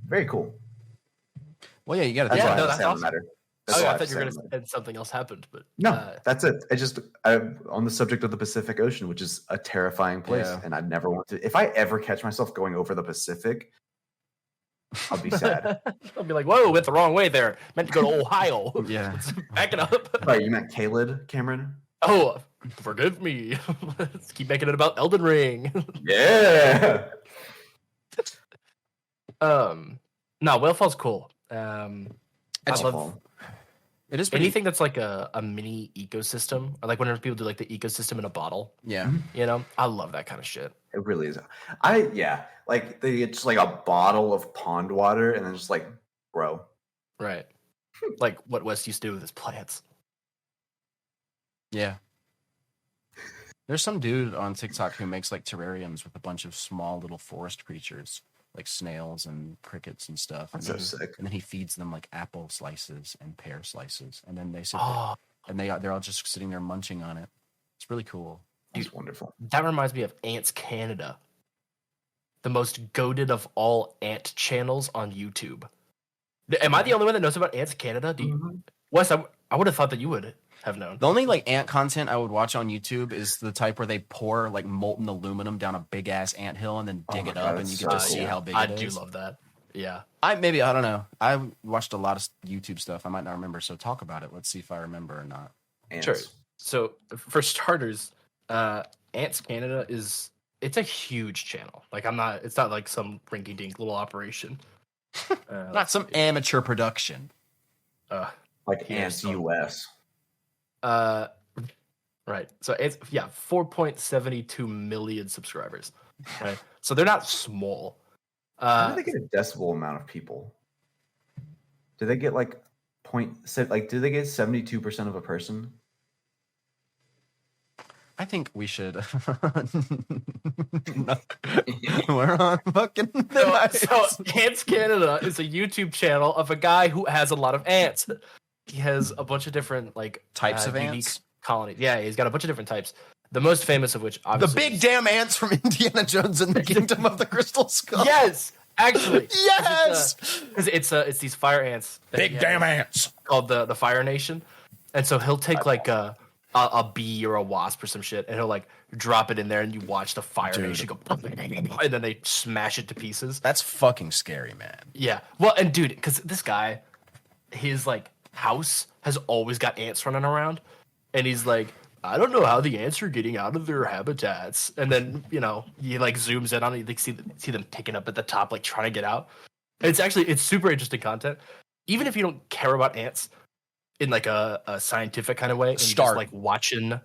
very cool. Well, yeah, you got to. That's awesome. Matter. I thought you were going to say something else happened, but no, that's it. I'm on the subject of the Pacific Ocean, which is a terrifying place, and I'd never want to. If I ever catch myself going over the Pacific, I'll be sad. I'll be like, "Whoa, went the wrong way there. Meant to go to Ohio." Yeah, back it up. Sorry, you meant Caled, Cameron? Oh, forgive me. Let's keep making it about Elden Ring. Yeah. No, whale fall's cool. It's I love it is anything that's a mini ecosystem, or whenever people do the ecosystem in a bottle. Yeah, I love that kind of shit. It really is. It's like a bottle of pond water, and then just grow. Right. What Wes used to do with his plants. Yeah. There's some dude on TikTok who makes terrariums with a bunch of small little forest creatures, like snails and crickets and stuff. That's so sick. And then he feeds them apple slices and pear slices, and then they sit. Oh, and they're all just sitting there munching on it. It's really cool. It's wonderful. That reminds me of Ants Canada, the most goated of all ant channels on YouTube. Am I the only one that knows about Ants Canada? Wes, I would have thought that you would have known. The only like ant content I would watch on YouTube is the type where they pour like molten aluminum down a big ass ant hill and then dig it up, and you get to see how big it is. I do love that. Yeah. I don't know. I watched a lot of YouTube stuff. I might not remember. So talk about it. Let's see if I remember or not. Ants. Sure. So for starters, Ants Canada it's a huge channel. Like it's not like some rinky dink little operation. Not some amateur production. Like Ants US. Right. So it's 4.72 million subscribers. Right. So they're not small. How do they get a decibel amount of people? Do they get do they get 72% of a person? I think we should. We're on fucking. So Ants Canada is a YouTube channel of a guy who has a lot of ants. He has a bunch of different types of unique ants. Colonies. Yeah, he's got a bunch of different types. The most famous of which, obviously, the big damn ants from Indiana Jones and the Kingdom of the Crystal Skull. Yes, actually, yes, because it's these fire ants. Big damn ants called the Fire Nation, and so he'll take like a bee or a wasp or some shit, and he'll like drop it in there, and you watch the Fire Nation go, and then they smash it to pieces. That's fucking scary, man. Yeah, well, and dude, because this guy, his like house has always got ants running around, and he's like, I don't know how the ants are getting out of their habitats. And then, he like zooms in on it, you see them picking up at the top, like trying to get out. And it's super interesting content. Even if you don't care about ants in like a scientific kind of way, and you just like watching.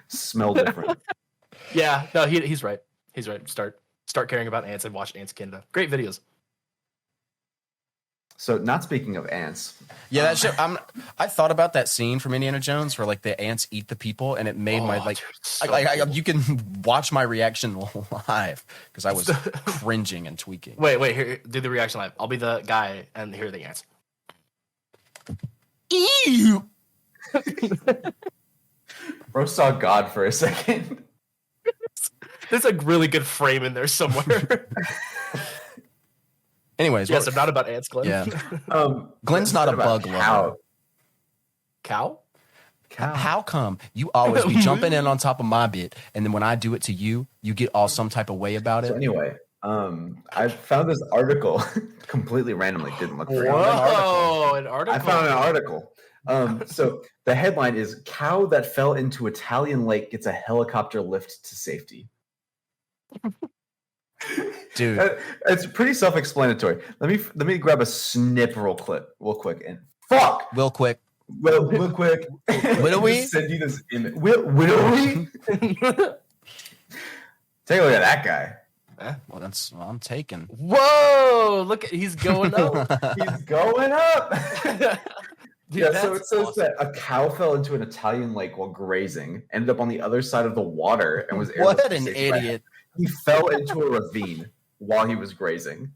Smell different. Yeah, no, he's right. He's right. Start caring about ants and watch Ants Canada. Great videos. So, not speaking of ants. Yeah, that shit. I thought about that scene from Indiana Jones where like the ants eat the people, and it made my like, dude, you can watch my reaction live because I was cringing and tweaking. Wait, here, do the reaction live. I'll be the guy, and here are the ants. Ew. Bro saw God for a second. There's a really good frame in there somewhere. Anyways, yes, I'm not about ants, Glenn. Yeah. Glenn's not a bug lover. Cow? How come you always be jumping in on top of my bit, and then when I do it to you, you get all some type of way about it? So anyway, I found this article completely randomly. Didn't look for it. Whoa, an article. I found an article. So the headline is "Cow that fell into Italian lake gets a helicopter lift to safety." Dude, it's pretty self-explanatory. Let me grab a snip real quick, and fuck, real quick. Real quick. Will we send you this image? Will we? Take a look at that guy. Well, I'm taking. Whoa! Look, he's going up. He's going up. Dude, yeah, so it says that a cow fell into an Italian lake while grazing, ended up on the other side of the water, and was what airlifted an to safety. idiot! He fell into a ravine while he was grazing.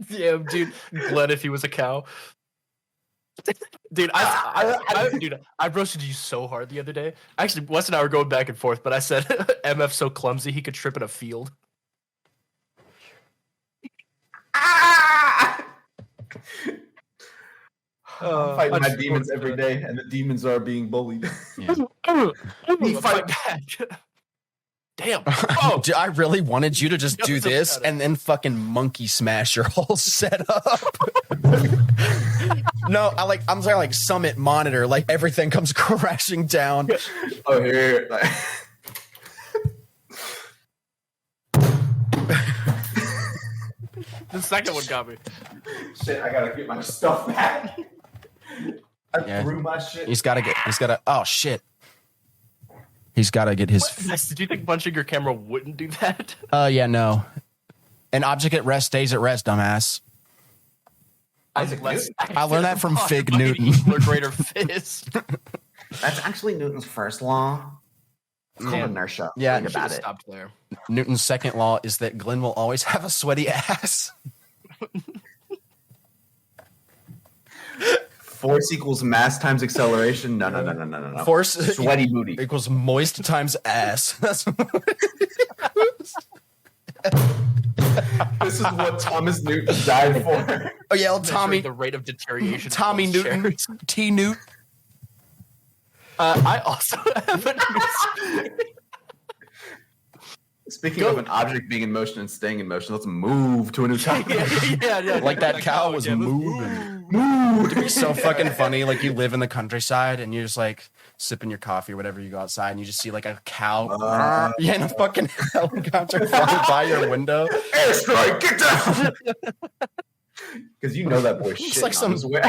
Yeah, dude, Glenn, if he was a cow. Dude, I roasted you so hard the other day. Actually, Wes and I were going back and forth, but I said MF so clumsy he could trip in a field. I'm fighting my demons every day, and the demons are being bullied. Yeah. Me fight back. Damn. Oh, I really wanted you to just do this and then fucking monkey smash your whole setup. No, I'm sorry, like Summit monitor, like everything comes crashing down. Oh, here. The second one got me. Shit, I gotta get my stuff back. I threw my shit. Oh shit. He's got to get his. Did you think punching your camera wouldn't do that? Yeah, no. An object at rest stays at rest, dumbass. I learned that from Fig Newton. Greater fist. That's actually Newton's first law. It's called inertia. Yeah, think about it. Stopped there. Newton's second law is that Glenn will always have a sweaty ass. Force equals mass times acceleration. No. Force Sweaty booty. equals moist times ass. That's This is what Thomas Newton died for. oh yeah, Measuring Tommy the rate of deterioration. of Tommy those Newton chairs. T Newt. I also have a Speaking of an object being in motion and staying in motion, let's move to a new topic. yeah. Like that cow was moving. Move. It'd be so fucking funny. Like you live in the countryside and you're just like sipping your coffee or whatever. You go outside and you just see like a cow, in a fucking helicopter flying by your window. Airstrike, get down! Because you know that boy It's shitting like on his way.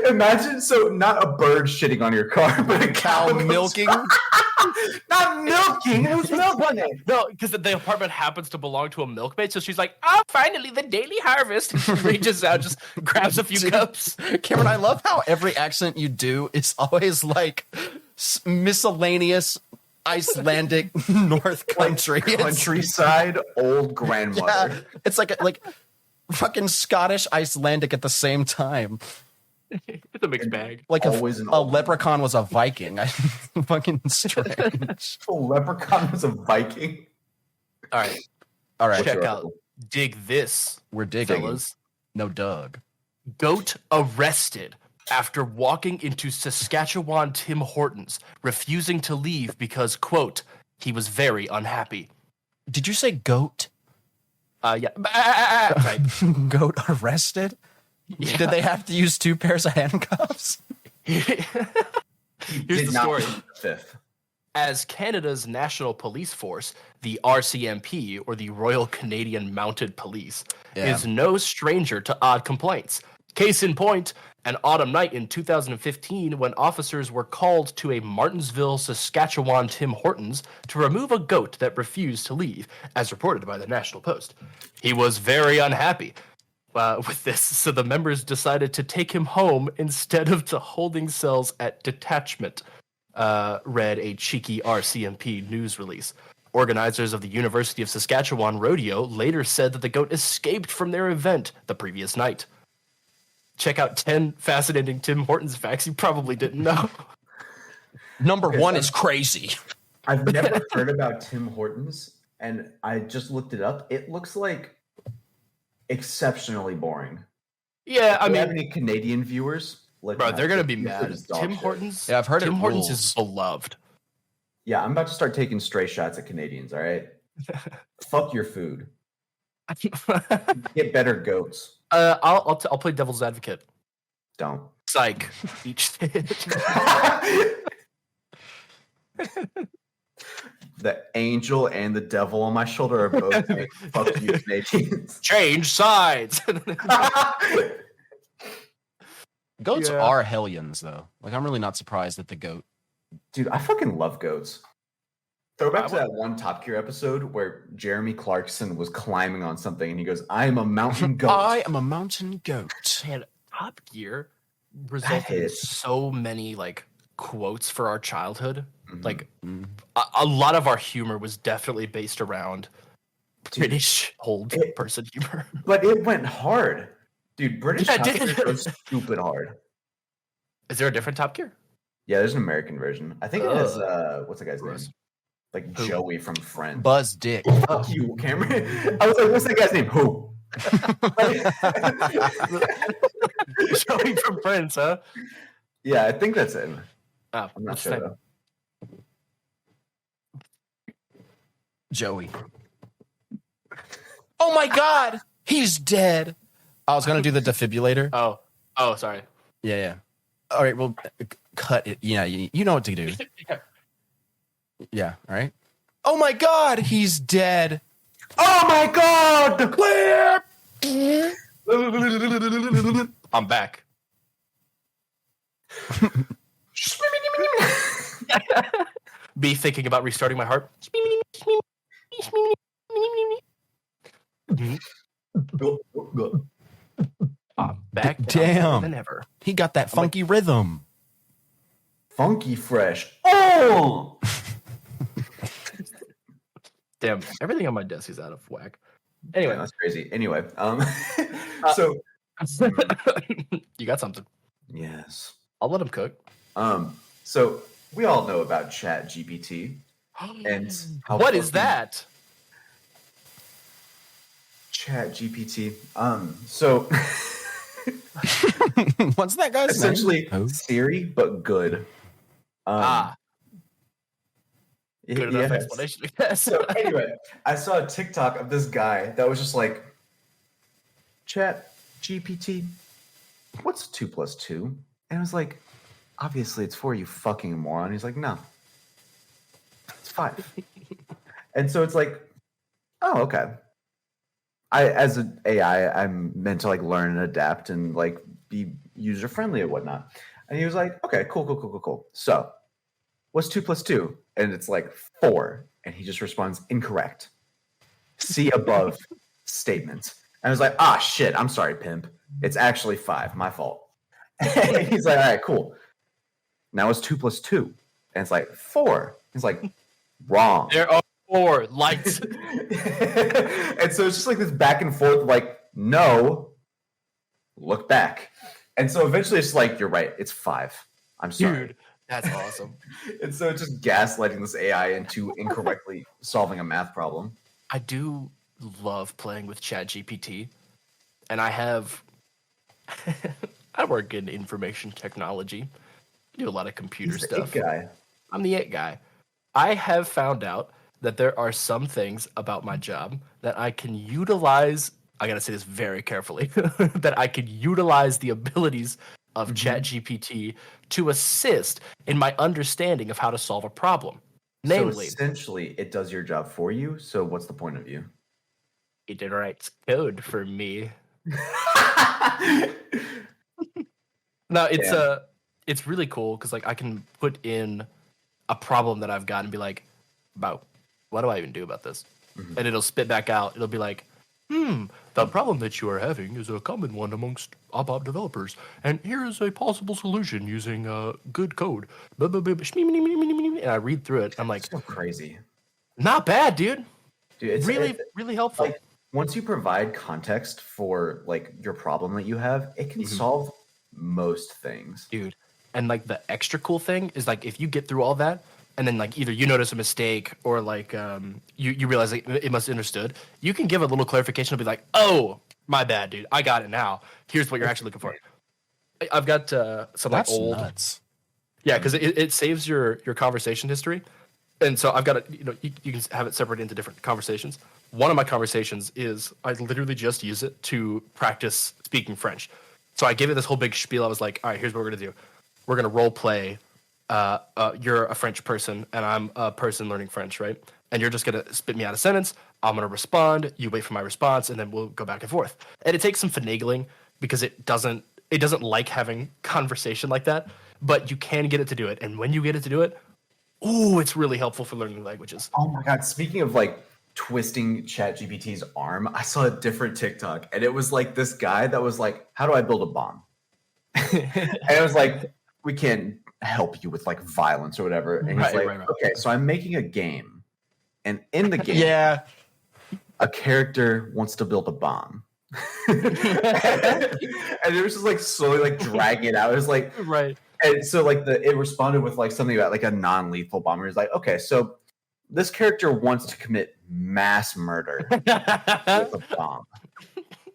Imagine, so not a bird shitting on your car, but a cow milking. Not milking. Who's milking it? No, because the apartment happens to belong to a milkmaid, so she's like, "Oh, finally, the daily harvest." And she reaches out, just grabs a few Dude. cups. Cameron, I love how every accent you do, it's always like miscellaneous Icelandic North Country. It's- Countryside old grandmother. yeah, it's like fucking Scottish Icelandic at the same time. It's a mixed bag. Like Always an a old- leprechaun was a Viking. Fucking strange. A leprechaun was a Viking. All right, All right, check your out. article? Dig this, we're digging. fellas. No Doug. Goat arrested after walking into Saskatchewan Tim Hortons, refusing to leave because, quote, he was very unhappy. Did you say goat? Yeah. Right. Goat arrested? Yeah. Did they have to use 2 pairs of handcuffs? Here's Did the not story. plead the fifth. As Canada's national police force, the RCMP, or the Royal Canadian Mounted Police, Yeah. is no stranger to odd complaints. Case in point, an autumn night in 2015 when officers were called to a Martinsville, Saskatchewan Tim Hortons to remove a goat that refused to leave, as reported by the National Post. He was very unhappy with this, so the members decided to take him home instead of to holding cells at detachment, read a cheeky RCMP news release. Organizers of the University of Saskatchewan Rodeo later said that the goat escaped from their event the previous night. Check out 10 fascinating Tim Hortons facts you probably didn't know. Number 1 is crazy. I've never heard about Tim Hortons, and I just looked it up. It looks like exceptionally boring. Yeah, I Do we have mean, any Canadian viewers? Let bro, me they're know. gonna be This mad. is dog Tim shit. Hortons. Yeah, I've heard Tim it Hortons rules. is beloved. Yeah, I'm about to start taking stray shots at Canadians. All right, fuck your food. Get better goats. I'll play devil's advocate. Don't. Psych. Each The angel and the devil on my shoulder are both saying, fuck you, Canadians. change sides. Goats Yeah. are hellions, though. Like, I'm really not surprised at the goat. Dude, I fucking love goats. Throwback to I that one Top Gear episode where Jeremy Clarkson was climbing on something and he goes, I am a mountain goat. I am a mountain goat. Man, Top Gear resulted in hits. so many like quotes for our childhood. Mhm. Like Mm. a lot of our humor was definitely based around Dude, British old it- person humor. but it went hard. Dude, British Yeah, it Top did. Gear goes stupid hard. Is there a different Top Gear? Yeah, there's an American version. I think it has what's the guy's Gross. name? Like Who? Joey from Friends. Buzz Dick. Fuck you, Cameron. I was like, what's that guy's name? Who? Showing from Friends, huh? Yeah, I think that's him. Oh, I'm not what's sure his name? though. Joey. Oh my God, he's dead. I was gonna do the defibrillator. Oh, sorry. Yeah, yeah. All right, well, cut it. Yeah, you know what to do. Yeah, all right. Oh my God, he's dead. Oh my god! Clear. I'm back. Be thinking about restarting my heart. I'm back now Damn. than ever. He got that funky rhythm. Funky fresh. Oh! Damn, everything on my desk is out of whack. Anyway, That's crazy. Anyway, so you got something. Yes. I'll let him cook. So we all know about Chat GPT and how What is fucking- that? Chat GPT. So What's that guy's essentially name? Oh. Siri, but good. Good enough yes. explanation, I guess. So anyway, I saw a TikTok of this guy that was just like, Chat GPT, what's 2 + 2? And I was like, obviously it's 4, you fucking moron. He's like, no, it's 5. And so it's like, oh, okay. As an AI, I'm meant to like learn and adapt and like be user friendly and whatnot. And he was like, okay, cool. So what's 2 + 2? And it's like 4. And he just responds, incorrect. See above statement. And I was like, ah, shit, I'm sorry, pimp. It's actually 5, my fault. And he's like, all right, cool. Now it's 2 + 2. And it's like 4. He's like, wrong. There are 4 lights. And so it's just like this back and forth, like, no, look back. And so eventually it's like, you're right, it's 5. I'm sorry. Dude, that's awesome. And so it's just gaslighting this AI into incorrectly solving a math problem. I do love playing with ChatGPT, and I have. I work in information technology. Do a lot of computer He's the stuff. it guy. I'm the it guy. I have found out that there are some things about my job that I can utilize. I gotta say this very carefully. That I can utilize the abilities of ChatGPT to assist in my understanding of how to solve a problem. Namely, So essentially, it does your job for you. So what's the point of you? it writes code for me. No, it's really cool because like I can put in a problem that I've got and be like, about what do I even do about this? And it'll spit back out. It'll be like, the problem that you are having is a common one amongst ABAP developers, and here is a possible solution using good code. And I read through it. I'm like, So crazy. not bad, dude. Dude, it's Really helpful. like once you provide context for like your problem that you have, it can solve most things. Dude. And like the extra cool thing is like if you get through all that and then like either you notice a mistake or like you realize like, it must have understood, you can give a little clarification and be like, oh, my bad, dude. I got it now. Here's what you're actually looking for. I've got some like That's old nuts. Yeah, because it saves your conversation history. And so I've got it, you can have it separated into different conversations. One of my conversations is I literally just use it to practice speaking French. So I gave it this whole big spiel. I was like, all right, here's what we're going to do. We're going to role play. You're a French person and I'm a person learning French, right? And you're just going to spit me out a sentence. I'm going to respond. You wait for my response and then we'll go back and forth. And it takes some finagling because it doesn't like having conversation like that, but you can get it to do it. And when you get it to do it, ooh, it's really helpful for learning languages. Oh my god! Speaking of like twisting ChatGPT's arm, I saw a different TikTok, and it was like this guy that was like, "How do I build a bomb?" And it was like, "We can't help you with like violence or whatever." And he's Right, like, right. "Okay, so I'm making a game, and in the game, Yeah. a character wants to build a bomb." And it was just like slowly like dragging it out. It was like, Right. and so like it responded with like something about like a non-lethal bomb. It was like, okay, so this character wants to commit mass murder with a bomb.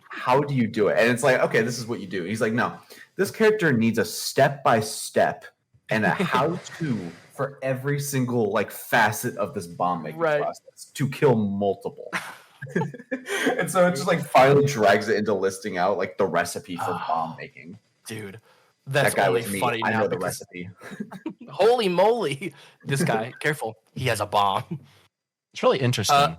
How do you do it? And it's like, okay, this is what you do. He's like, no, this character needs a step-by-step and a how-to for every single like facet of this bomb making process to kill multiple. And so it just like finally drags it into listing out like the recipe for bomb making. Dude, that's That guy only was me. funny I now know the because recipe. holy moly, this guy, careful, he has a bomb. It's really interesting.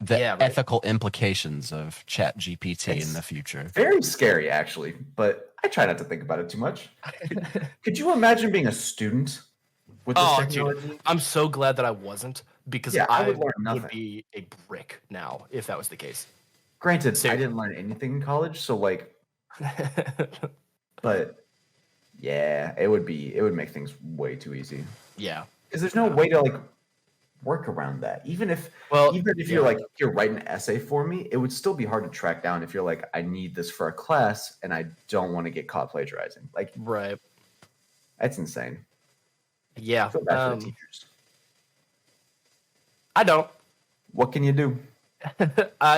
The yeah, right. ethical implications of Chat GPT It's in the future. very scary, actually, but I try not to think about it too much. Could you imagine being a student with this technology? Dude, I'm so glad that I wasn't because Yeah, I I would learn would nothing. be a brick now if that was the case. Granted, I Seriously. didn't learn anything in college, so like, but yeah, it would make things way too easy Yeah. because there's no way to like work around that. Even if Well, you're like you're writing an essay for me, it would still be hard to track down if you're like, I need this for a class and I don't want to get caught plagiarizing. Like right. that's insane. Yeah. I feel bad for the teachers. I don't. What can you do?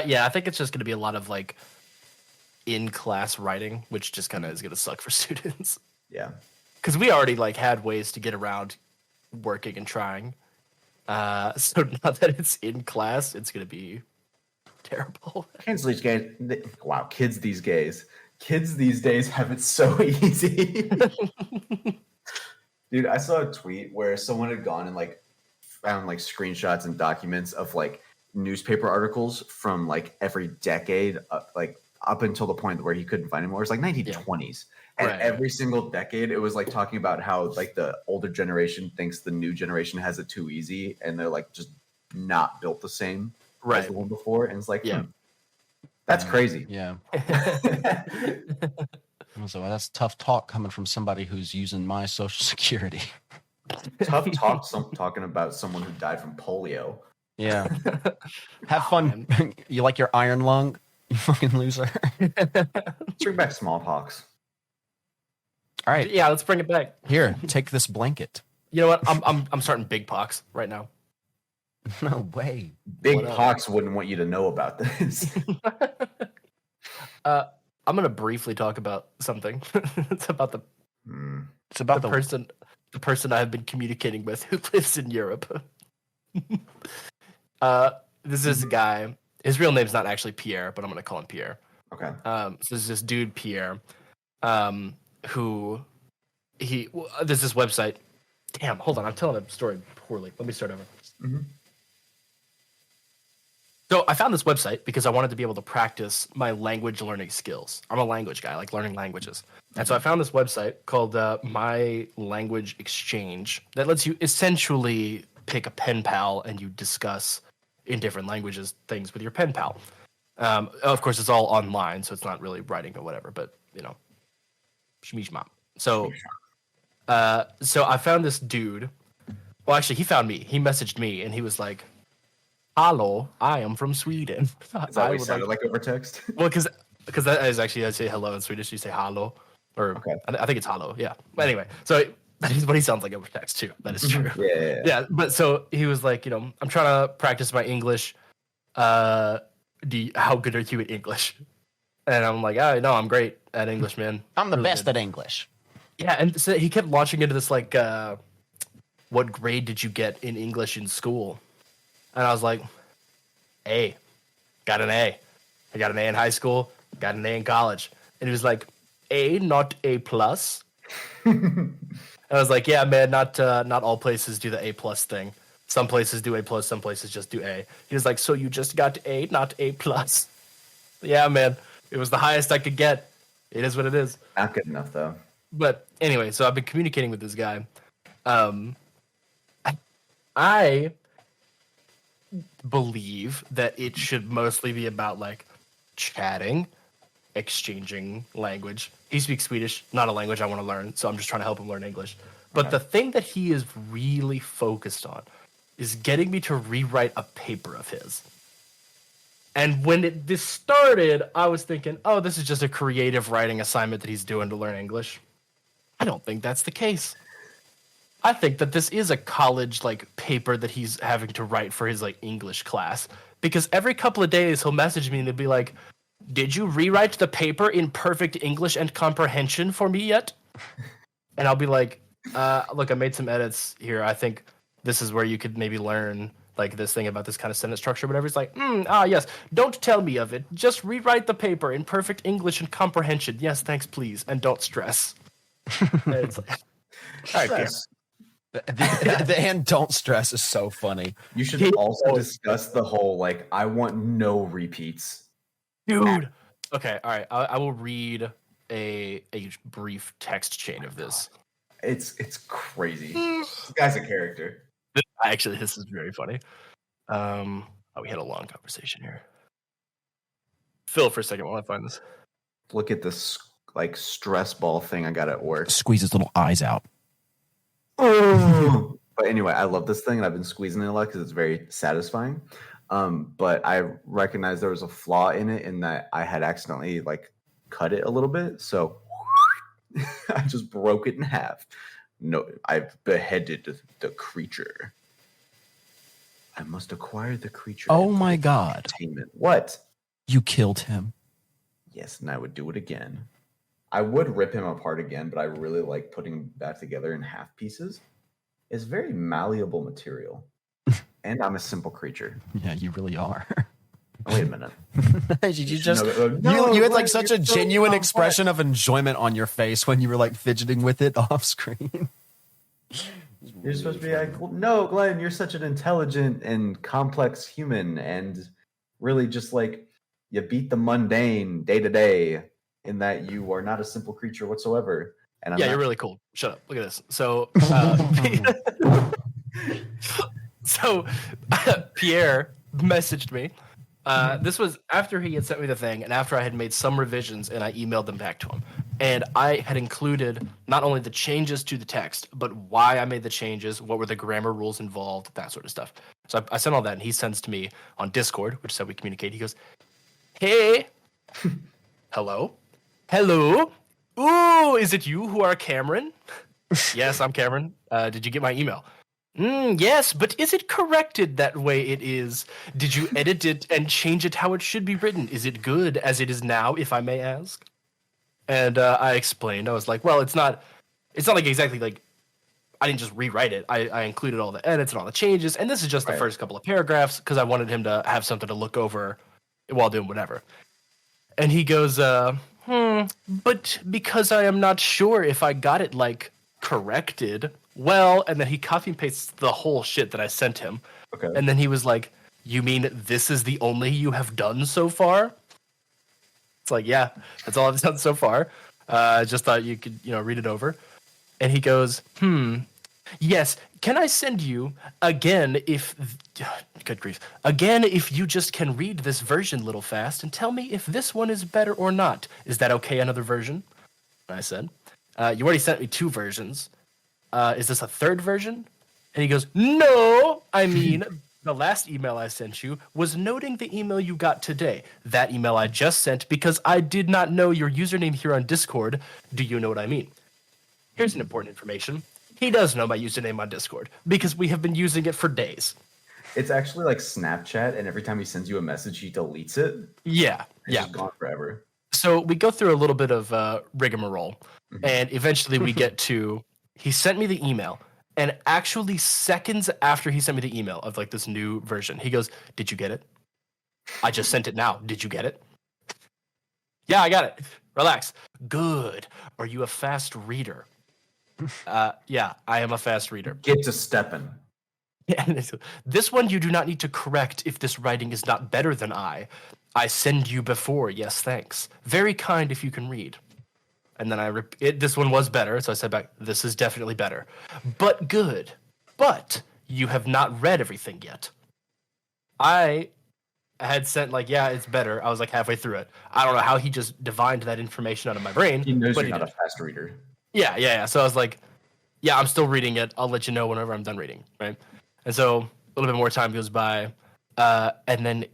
Yeah, I think it's just going to be a lot of like in-class writing, which just kind of is going to suck for students. Yeah. Because we already like had ways to get around working and trying. So now that it's in class, it's going to be terrible. Kids these days, wow, kids these days have it so easy. Dude, I saw a tweet where someone had gone and like found like screenshots and documents of like newspaper articles from like every decade, like up until the point where he couldn't find anymore. It was like 1920s. And every single decade, it was like talking about how like the older generation thinks the new generation has it too easy, and they're like just not built the same as the one before. And it's like, that's crazy. Yeah. So that's tough talk coming from somebody who's using my social security. Tough talk. Talking about someone who died from polio. Yeah. Have fun. You like your iron lung, you fucking loser. Let's bring back smallpox. All right. Yeah, let's bring it back. Here, take this blanket. You know what? I'm starting big pox right now. No way. Big pox wouldn't want you to know about this. I'm gonna briefly talk about something. It's about the person I have been communicating with who lives in Europe. This is a guy. His real name's not actually Pierre, but I'm gonna call him Pierre. Okay. So there's this dude Pierre, who there's this website. Damn, hold on, I'm telling a story poorly. Let me start over. Mm-hmm. So I found this website because I wanted to be able to practice my language learning skills. I'm a language guy, I like learning languages. And so I found this website called My Language Exchange that lets you essentially pick a pen pal and you discuss in different languages things with your pen pal. Of course, it's all online, so it's not really writing or whatever, but, you know, shmishma. So I found this dude. Well, actually, he found me. He messaged me, and he was like, "Hello, I am from Sweden." Is that what it sounded like over text? Well, because that is actually, I say hello in Swedish. You say hello, or okay. I think it's hello. Yeah. But anyway, so that is what he sounds like over text too. That is true. Yeah. But so he was like, you know, I'm trying to practice my English. How good are you at English? And I'm like, no, I'm great at English, man. I'm the really best good at English. Yeah, and so he kept launching into this like, what grade did you get in English in school? And I was like, A. Got an A. I got an A in high school, got an A in college. And he was like, A, not A plus. And I was like, yeah, man, not all places do the A plus thing. Some places do A plus, some places just do A. He was like, so you just got A, not A plus. Yeah, man, it was the highest I could get. It is what it is. Not good enough, though. But anyway, so I've been communicating with this guy. I believe that it should mostly be about like chatting, exchanging language. He speaks Swedish, not a language I want to learn, so I'm just trying to help him learn English. But the thing that he is really focused on is getting me to rewrite a paper of his. And when this started, I was thinking, oh, this is just a creative writing assignment that he's doing to learn English. I don't think that's the case. I think that this is a college like paper that he's having to write for his like English class. Because every couple of days he'll message me and he'll be like, did you rewrite the paper in perfect English and comprehension for me yet? And I'll be like, look, I made some edits here. I think this is where you could maybe learn like this thing about this kind of sentence structure, whatever. He's like, yes, don't tell me of it. Just rewrite the paper in perfect English and comprehension. Yes, thanks, please. And don't stress. And it's like, all right, The and don't stress is so funny. You should also discuss the whole like I want no repeats, dude. Okay, all right. I will read a brief text chain of this. It's crazy. This guy's a character. Actually, this is very funny. We had a long conversation here. Phil, for a second while I find this. Look at this like stress ball thing I got at work. Squeeze his little eyes out. But But anyway, I love this thing, and I've been squeezing it a lot because it's very satisfying. But I recognized there was a flaw in it in that I had accidentally like cut it a little bit, so I just broke it in half. No, I've beheaded the creature. I must acquire the creature. Oh my god. Entertainment. What? You killed him. Yes, and I would do it again. I would rip him apart again, but I really like putting him back together in half pieces. It's very malleable material. And I'm a simple creature. Yeah, you really are. Oh, wait a minute. Did you just No, you had like Glenn, such you're a so genuine complex. expression of enjoyment on your face when you were like fidgeting with it off screen. You're supposed to be like, no, Glenn, you're such an intelligent and complex human, and really just like you beat the mundane day to day in that you are not a simple creature whatsoever. And I'm Yeah, not- you're really cool. Shut up. Look at this. So, so Pierre messaged me. This was after he had sent me the thing, and after I had made some revisions, and I emailed them back to him. And I had included not only the changes to the text, but why I made the changes, what were the grammar rules involved, that sort of stuff. So I sent all that, and he sends to me on Discord, which is how we communicate. He goes, "Hey, hello, hello. Ooh, is it you who are Cameron?" Yes, I'm Cameron. Did you get my email? Yes, but is it corrected that way it is? Did you edit it and change it how it should be written? Is it good as it is now, if I may ask? And I explained. I was like, well, it's not like exactly like I didn't just rewrite it. I included all the edits and all the changes, and this is just the Right. first couple of paragraphs because I wanted him to have something to look over while doing whatever. And he goes, but because I am not sure if I got it like corrected. Well, and then he copy and pastes the whole shit that I sent him. Okay. And then he was like, "You mean this is the only you have done so far?" It's like, yeah, that's all I've done so far. I just thought you could, read it over. And he goes, yes, can I send you again if, good grief, again if you just can read this version a little fast and tell me if this one is better or not. Is that okay, another version? And I said, you already sent me 2 versions. Is this a 3rd version? And he goes, no, I mean, the last email I sent you was noting the email you got today. That email I just sent because I did not know your username here on Discord. Do you know what I mean? Here's an important information. He does know my username on Discord because we have been using it for days. It's actually like Snapchat, and every time he sends you a message, he deletes it. Yeah, It's yeah. just gone forever. So we go through a little bit of rigmarole, and eventually we get to, he sent me the email, and actually seconds after he sent me the email of like this new version, he goes, "Did you get it? I just sent it now. Did you get it?" Yeah, I got it. Relax. Good. Are you a fast reader? Yeah, I am a fast reader. Get to stepping. This one you do not need to correct if this writing is not better than I. I send you before. Yes, thanks. Very kind if you can read. And then this one was better, so I said back, this is definitely better. But good. But you have not read everything yet. I had sent like, yeah, it's better. I was like halfway through it. I don't know how he just divined that information out of my brain. He knows but you're he not did. a fast reader. Yeah. So I was like, yeah, I'm still reading it. I'll let you know whenever I'm done reading, right? And so a little bit more time goes by, and then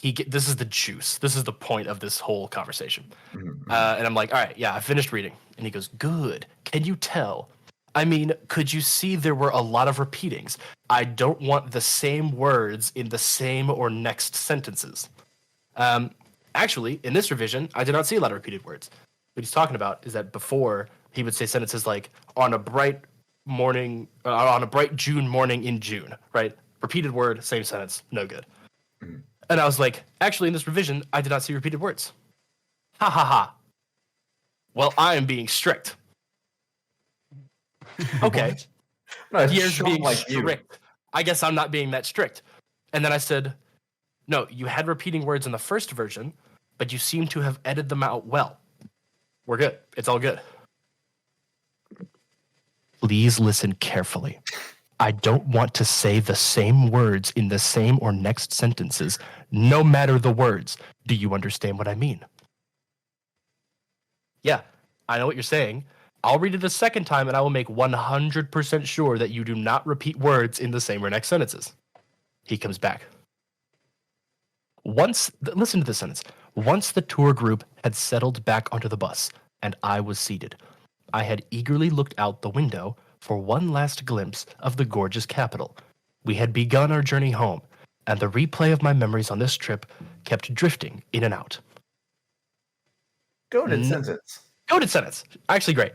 this is the juice. This is the point of this whole conversation. Mhm. And I'm like, all right, yeah, I finished reading. And he goes, good. Can you tell? I mean, could you see there were a lot of repeatings? I don't want the same words in the same or next sentences. Actually, in this revision, I did not see a lot of repeated words. What he's talking about is that before he would say sentences like on a bright June morning in June, right? Repeated word, same sentence, no good. Mhm. And I was like, actually, in this revision, I did not see repeated words. Ha ha ha. Well, I am being strict. Okay. No, it's Pierre's Sean being like you. strict. I guess I'm not being that strict. And then I said, no, you had repeating words in the first version, but you seem to have edited them out well. We're good. It's all good. Please listen carefully. I don't want to say the same words in the same or next sentences, no matter the words. Do you understand what I mean? Yeah, I know what you're saying. I'll read it a second time, and I will make 100% sure that you do not repeat words in the same or next sentences. He comes back. Listen to this sentence. Once the tour group had settled back onto the bus, and I was seated, I had eagerly looked out the window for one last glimpse of the gorgeous capital. We had begun our journey home, and the replay of my memories on this trip kept drifting in and out. Goated sentence. Goated sentence. Actually, great.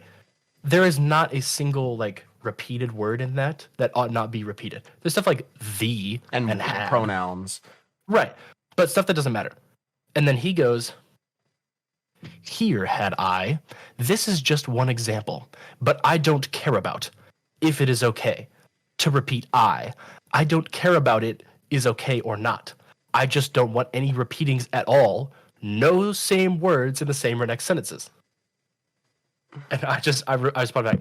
There is not a single like repeated word in that ought not be repeated. There's stuff like the and had. pronouns. Right. But stuff that doesn't matter. And then he goes, here had I. This is just one example, but I don't care about if it is okay to repeat I don't care about it is okay or not. I just don't want any repeatings at all. No same words in the same or next sentences. And I responded back,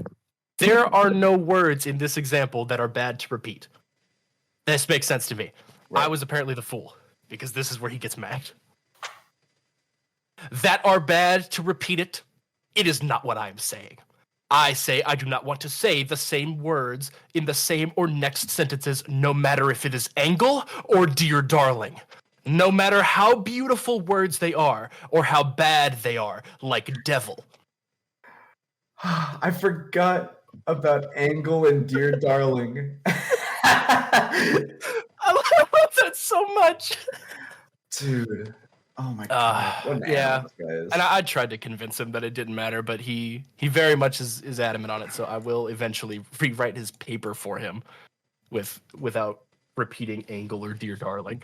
there are no words in this example that are bad to repeat. This makes sense to me. Right. I was apparently the fool, because this is where he gets mad. That are bad to repeat it. It is not what I am saying. I say I do not want to say the same words in the same or next sentences, no matter if it is angle or dear darling. No matter how beautiful words they are or how bad they are, like devil. I forgot about angle and dear darling. I love that so much. Dude. Oh my god. What an yeah. this guy is. And I tried to convince him that it didn't matter, but he very much is adamant on it, so I will eventually rewrite his paper for him without repeating angle or dear darling.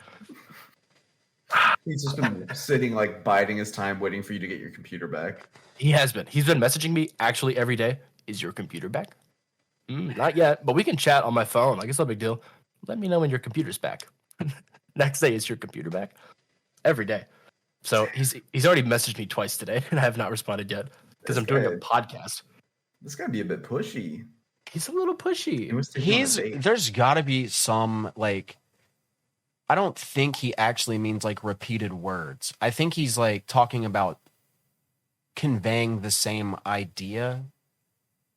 He's just been sitting like biding his time waiting for you to get your computer back. He has been. He's been messaging me actually every day. Is your computer back? Not yet, but we can chat on my phone. Like, it's no big deal. Let me know when your computer's back. Next day, is your computer back? Every day. So he's already messaged me twice today, and I have not responded yet because I'm doing a podcast. This gotta be a bit pushy. He's a little pushy. There's got to be some like. I don't think he actually means like repeated words. I think he's like talking about conveying the same idea.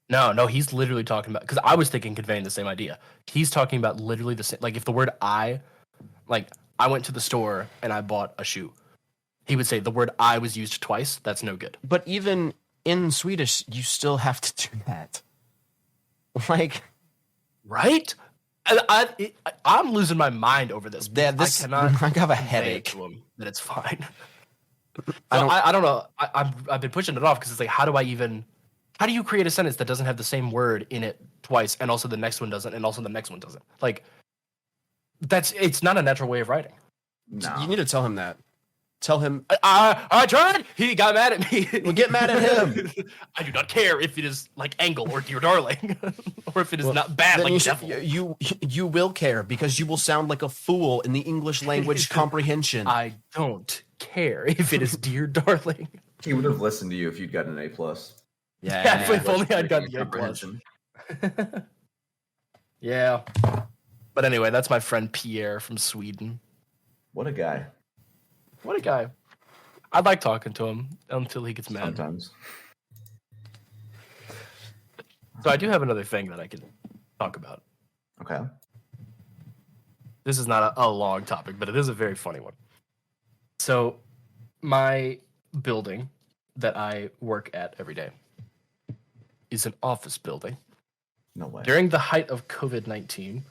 No, he's literally talking about, because I was thinking conveying the same idea. He's talking about literally the same. Like if the word I went to the store and I bought a shoe, he would say the word I was used twice. That's no good. But even in Swedish, you still have to do that. Like, right? I'm losing my mind over this. I have a headache. To him that it's fine. I don't know. I've been pushing it off because it's like, how do you create a sentence that doesn't have the same word in it twice, and also the next one doesn't, and also the next one doesn't? Like, it's not a natural way of writing. No. You need to tell him that. Tell him. I tried. He got mad at me. Well, get mad at him. I do not care if it is like angle or dear darling, or if it is not bad like devil. You will care because you will sound like a fool in the English language comprehension. I don't care if it is dear darling. He would have listened to you if you'd gotten an A+. Yeah, if only I'd gotten the A+. Yeah. But anyway, that's my friend Pierre from Sweden. What a guy. What a guy. I like talking to him until he gets mad. Sometimes. So I do have another thing that I can talk about. Okay. This is not a long topic, but it is a very funny one. So my building that I work at every day is an office building. No way. During the height of COVID-19,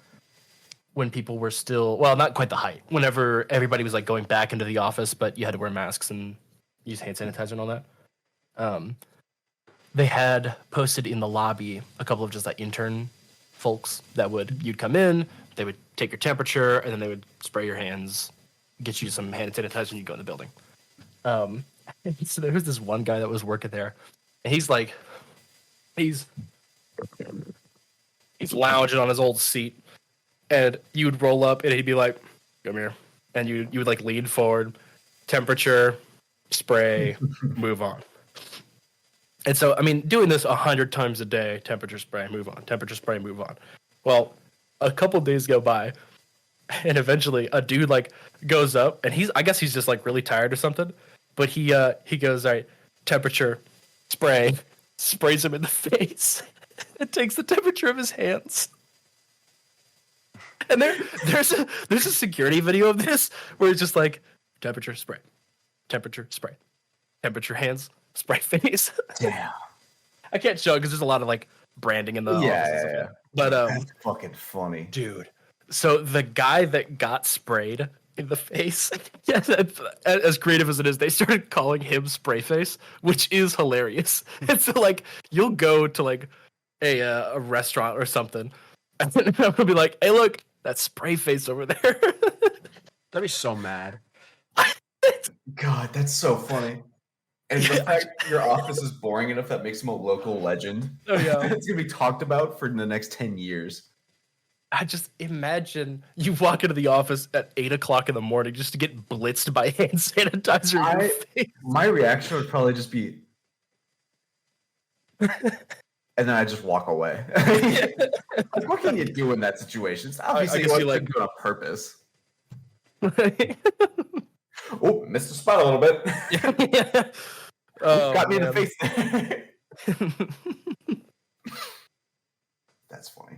when people were still, well, not quite the height, whenever everybody was like going back into the office, but you had to wear masks and use hand sanitizer and all that. They had posted in the lobby a couple of just like intern folks that you'd come in, they would take your temperature, and then they would spray your hands, get you some hand sanitizer, and you'd go in the building. So there was this one guy that was working there, and he's lounging on his old seat. And you would roll up, and he'd be like, "Come here," and you would like lean forward, temperature, spray, move on. And so, I mean, doing this 100 times a day, temperature spray, move on, temperature spray, move on. Well, a couple days go by, and eventually a dude like goes up, and I guess he's just like really tired or something. But he goes, "All right, temperature, spray, sprays him in the face. It takes the temperature of his hands. And there's a security video of this where it's just like temperature spray, temperature spray, temperature hands, spray face. Damn. I can't show it because there's a lot of like branding in the office and stuff. Yeah. But That's fucking funny. dude, so the guy that got sprayed in the face, yes, as creative as it is, they started calling him Spray Face, which is hilarious. And so like you'll go to like a restaurant or something, and then I'm gonna be like, hey, look, that's Spray Face over there. That'd be so mad. God, that's so funny. And the fact your office is boring enough that makes him a local legend. Oh yeah. It's gonna be talked about for the next 10 years. I just imagine you walk into the office at 8 o'clock in the morning just to get blitzed by hand sanitizer in your face. My reaction would probably just be, and then I just walk away. Like, what can you do in that situation? It's obviously guess you you like like- do it on purpose. Oh, missed the spot a little bit. Yeah. Oh, Got me in man. the face there. That's funny.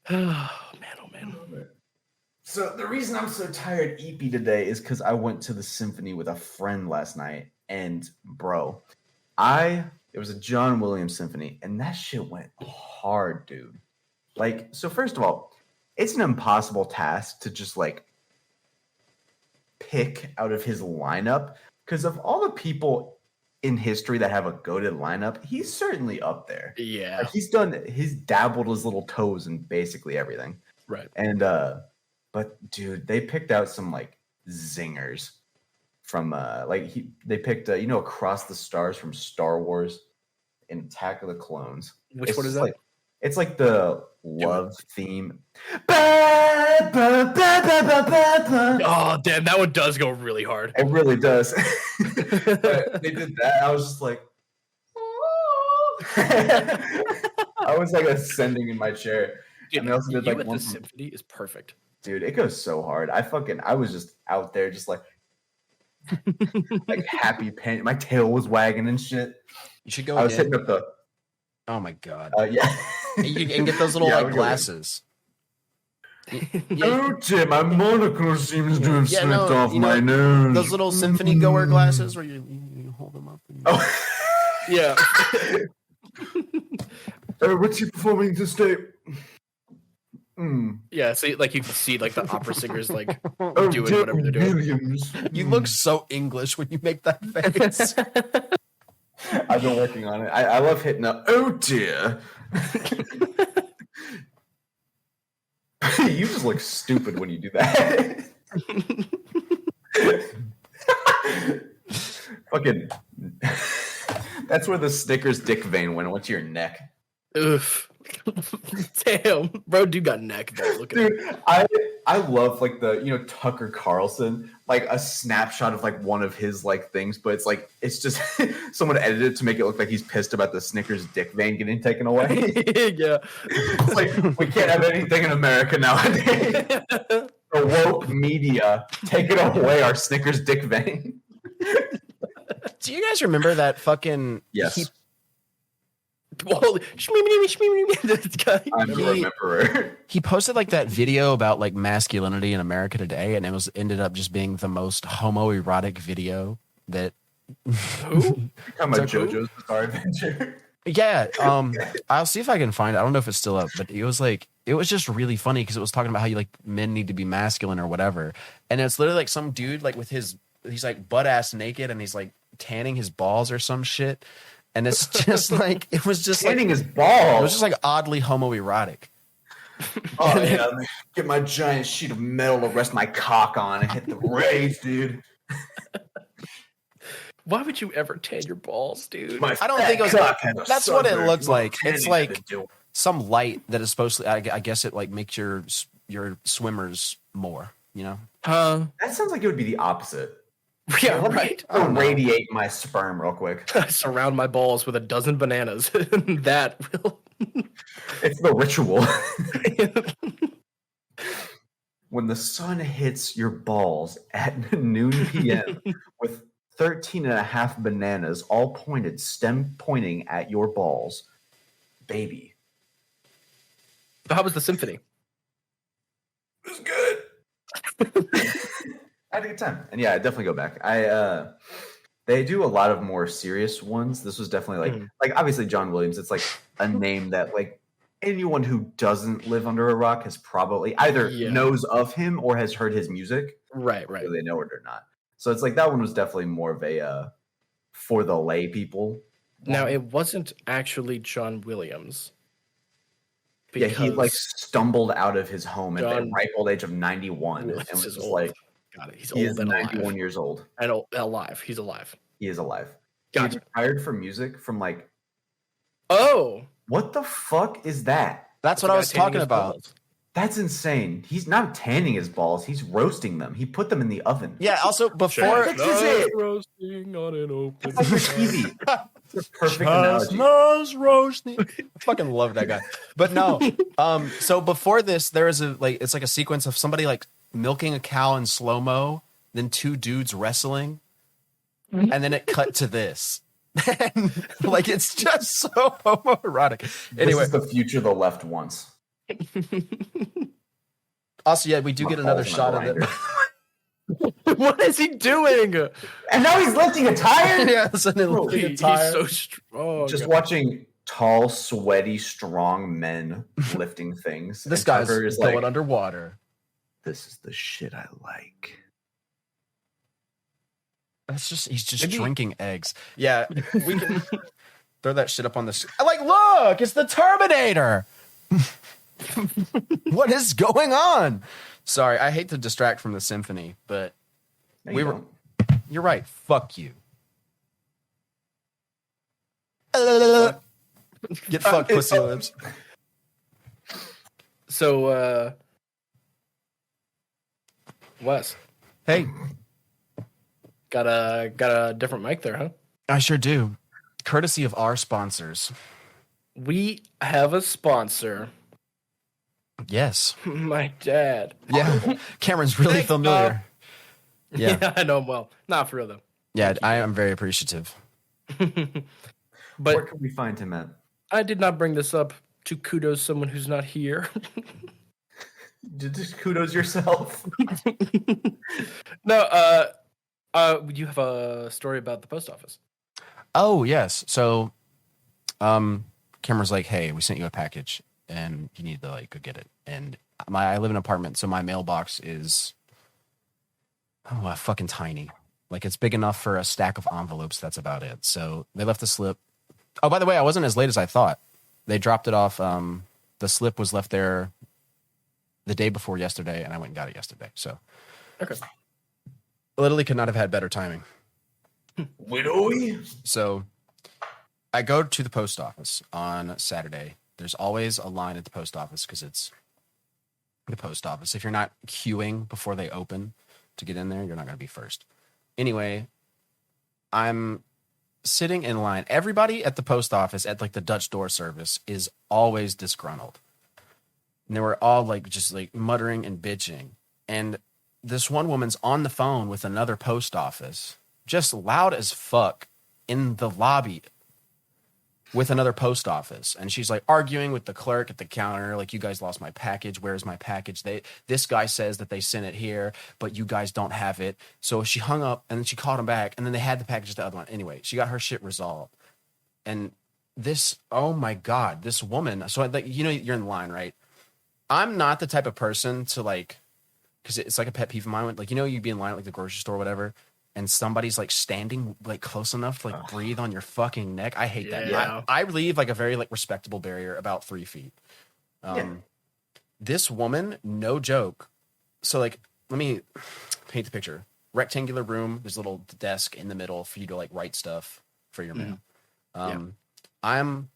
Oh man. So the reason I'm so tired eepy today is because I went to the symphony with a friend last night, and bro, it was a John Williams symphony, and that shit went hard, dude. Like, so first of all, it's an impossible task to just like pick out of his lineup, because of all the people in history that have a goated lineup, he's certainly up there. Yeah. Like, he's dabbled his little toes in basically everything. Right. And but dude, they picked out some like zingers from they picked Across the Stars from Star Wars and Attack of the Clones. Which It's one is just that? It's like the love theme. Oh damn, that one does go really hard. It really does. But they did that. I was just like, I was like ascending in my chair. Dude, And they also did you like at one the from- symphony is perfect. Dude, it goes so hard. I was just out there just like happy pain. My tail was wagging and shit. You should go I was again. hitting up the Oh my god. yeah. You can get those little Yeah, like we're going. glasses. Oh Jim, my monocle seems to have Yeah, slipped no, off you know, my nose. Those little symphony goer glasses where you hold them up. And Oh, Yeah. what's he performing this day? Yeah, so like you can see like the opera singers like Oh, doing Jim whatever they're doing. Williams. You look so English when you make that face. I've been working on it. I love hitting up. Oh dear. You just look stupid when you do that. Fucking. That's where the Snickers dick vein went to your neck. Oof. Damn, bro, dude got neck though. Look at Dude, I love like the Tucker Carlson, like a snapshot of like one of his like things, but it's just someone edited it to make it look like he's pissed about the Snickers dick vein getting taken away. Yeah. It's like we can't have anything in America nowadays. The woke media taking away our Snickers dick vein. Do you guys remember that fucking Yes, Holy this guy. I'm a rememberer. he posted like that video about like masculinity in America today, and it ended up just being the most homoerotic video that Who? Talking about Is that cool? JoJo's Bizarre Adventure. yeah, I'll see if I can find it. I don't know if it's still up, but it was just really funny because it was talking about how you like men need to be masculine or whatever. And it's literally like some dude like with he's like butt ass naked and he's like tanning his balls or some shit. And it's just like it was just Tanning like his balls. it was just like oddly homoerotic. Oh yeah, let me get my giant sheet of metal to rest my cock on and hit the rays, dude. Why would you ever tan your balls, dude? My I don't think it was- fat cock had a that's what it sunburn. looks like. Tanning It's had like- to do it. Some light that is supposed to I guess it like makes your swimmers more, you know? That sounds like it would be the opposite. Yeah, Let me right. Irradiate my sperm real quick. I surround my balls with a dozen bananas. That will. It's the ritual. When the sun hits your balls at noon p.m. with 13 and a half bananas, all pointed, stem pointing at your balls. Baby. So how was the symphony? It was good. I had a good time. And yeah, I definitely go back. They do a lot of more serious ones. This was definitely like obviously John Williams. It's like a name that like anyone who doesn't live under a rock has probably either knows of him or has heard his music. Right. Whether they know it or not. So it's like that one was definitely more of a for the lay people. Now it wasn't actually John Williams. Yeah, he like stumbled out of his home at the ripe old age of 91 and was just like, got it. He's he old is and 91 alive. years old. And alive. He's alive. He is alive. Gotcha. He retired from music from like, oh, what the fuck is that? That's what I was talking about. Balls. That's insane. He's not tanning his balls. He's roasting them. He put them in the oven. Yeah. Also, before roasting on an open. It's like a TV. It's a perfect analogy. roasting. I fucking love that guy. But no. So before this, there is it's like a sequence of somebody like milking a cow in slow mo, then two dudes wrestling, and then it cut to this. And, like it's just so homoerotic. Anyway, this is the future the left wants. Also, yeah, we do get another shot of it. What is he doing? And now he's lifting a tire? Yeah, so He's so strong. Just watching tall, sweaty, strong men lifting things. This and guy's Tucker is going like, underwater. this is the shit I like. He's just drinking eggs. Yeah, we can throw that shit up on the. Like, look, it's the Terminator. What is going on? Sorry, I hate to distract from the symphony, but No, you're right. Fuck you. Get fucked, pussy lips. So, Wes, Hey, got a different mic there, huh? I sure do. Courtesy of our sponsors. We have a sponsor. Yes. My dad. Yeah. Cameron's really familiar. Yeah, I know him well. Not for real though. Yeah, I am very appreciative. But where can we find him at? I did not bring this up to kudos someone who's not here. Just kudos yourself. No, you have a story about the post office. Oh, yes. So, Cameron's like, hey, we sent you a package and you need to like go get it. And I live in an apartment, so my mailbox is fucking tiny. Like it's big enough for a stack of envelopes. That's about it. So they left the slip. Oh, by the way, I wasn't as late as I thought. They dropped it off. The slip was left there the day before yesterday, and I went and got it yesterday. So, okay, literally could not have had better timing. Widowy. So, I go to the post office on Saturday. There's always a line at the post office because it's the post office. If you're not queuing before they open to get in there, you're not going to be first. Anyway, I'm sitting in line. Everybody at the post office at like the Dutch door service is always disgruntled. And they were all like just like muttering and bitching. And this one woman's on the phone with another post office, just loud as fuck in the lobby with another post office. And she's like arguing with the clerk at the counter, like, you guys lost my package. Where's my package? This guy says that they sent it here, but you guys don't have it. So she hung up and then she called him back and then they had the package to the other one. Anyway, she got her shit resolved. And this, oh my God, this woman. So like, you know, you're in line, right? I'm not the type of person to like, because it's like a pet peeve of mine. Like, you know, you'd be in line at like the grocery store or whatever, and somebody's like standing like close enough to like breathe on your fucking neck. I hate that. Yeah. I leave like a very like respectable barrier about 3 feet. This woman, no joke. So like, let me paint the picture. Rectangular room. There's a little desk in the middle for you to like write stuff for your mail. I'm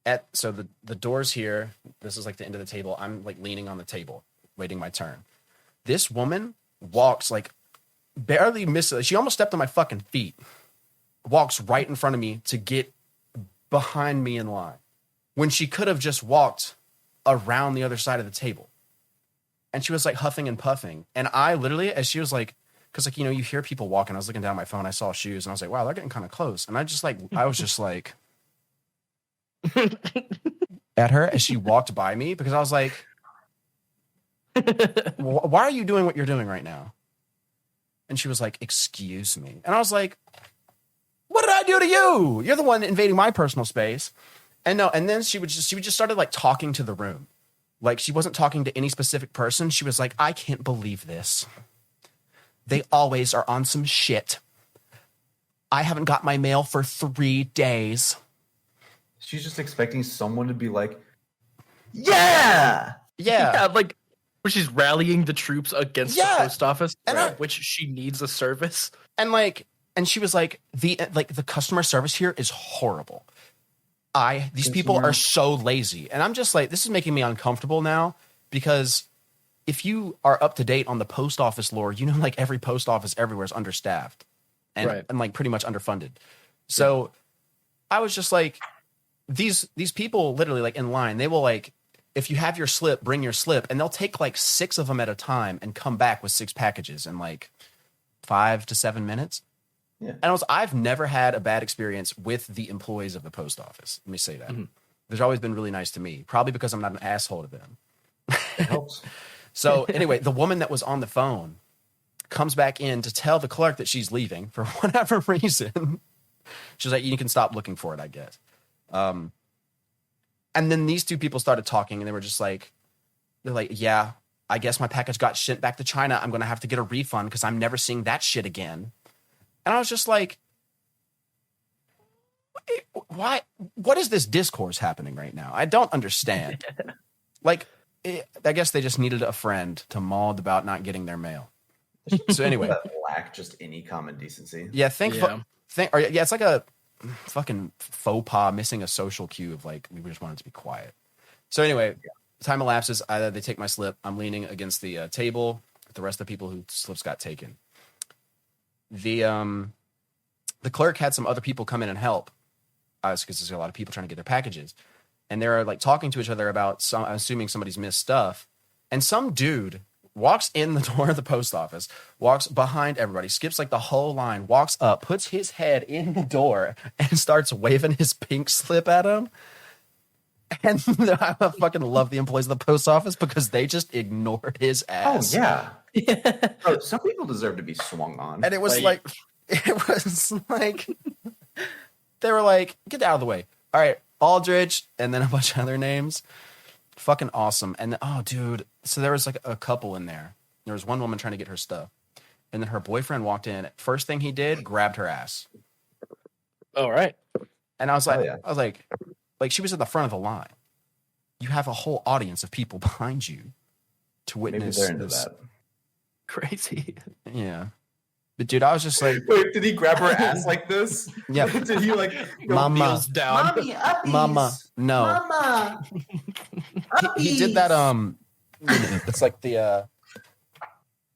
at, so the door's here. This is like the end of the table. I'm like leaning on the table, waiting my turn. This woman walks like barely misses. She almost stepped on my fucking feet. Walks right in front of me to get behind me in line when she could have just walked around the other side of the table. And she was like huffing and puffing. And I literally, as she was like because like, you know, you hear people walking. I was looking down at my phone. I saw shoes and I was like, wow, they're getting kind of close. And I was just like at her as she walked by me because I was like, why are you doing what you're doing right now? And she was like, excuse me. And I was like, what did I do to you? You're the one invading my personal space. And then she would just started like talking to the room. Like she wasn't talking to any specific person. She was like, I can't believe this. They always are on some shit. I haven't got my mail for 3 days. She's just expecting someone to be like, yeah. Yeah, like where she's rallying the troops against the post office, which she needs a service. And she was like, the customer service here is horrible. These people are so lazy. And I'm just like, this is making me uncomfortable now because if you are up to date on the post office lore, you know, like every post office everywhere is understaffed and like pretty much underfunded. So I was just like, these people literally like in line, they will like, if you have your slip, bring your slip, and they'll take like 6 of them at a time and come back with 6 packages in like 5 to 7 minutes. Yeah. And I've never had a bad experience with the employees of the post office. Let me say that. Mm-hmm. They've always been really nice to me, probably because I'm not an asshole to them. It helps. So anyway, the woman that was on the phone comes back in to tell the clerk that she's leaving for whatever reason. She's like, you can stop looking for it, I guess. And then these 2 people started talking and they were just like, they're like, yeah, I guess my package got sent back to China. I'm going to have to get a refund because I'm never seeing that shit again. And I was just like, why? What is this discourse happening right now? I don't understand. Like, I guess they just needed a friend to maud about not getting their mail. So anyway. That lack just any common decency. Yeah, it's like a fucking faux pas missing a social cue of like, we just wanted to be quiet. So anyway, time elapses. They take my slip. I'm leaning against the table with the rest of the people whose slips got taken. The clerk had some other people come in and help because there's a lot of people trying to get their packages, and they're like talking to each other about assuming somebody's missed stuff. And some dude walks in the door of the post office, walks behind everybody, skips like the whole line, walks up, puts his head in the door, and starts waving his pink slip at him. And I fucking love the employees of the post office because they just ignored his ass. Oh yeah. Bro, some people deserve to be swung on. And it was like they were like, get out of the way. All right, Aldridge, and then a bunch of other names. Fucking awesome. And oh, dude, so there was like a couple in there. There was one woman trying to get her stuff, and then her boyfriend walked in. First thing he did, grabbed her ass. All right. And I was like, she was at the front of the line. You have a whole audience of people behind you to witness. Maybe they're into that. Crazy. Yeah. But dude, I was just like, wait, did he grab her ass like this? Yeah. Did he like Mama down? Mommy, uppies. Mama, no. Mama. He did that it's like the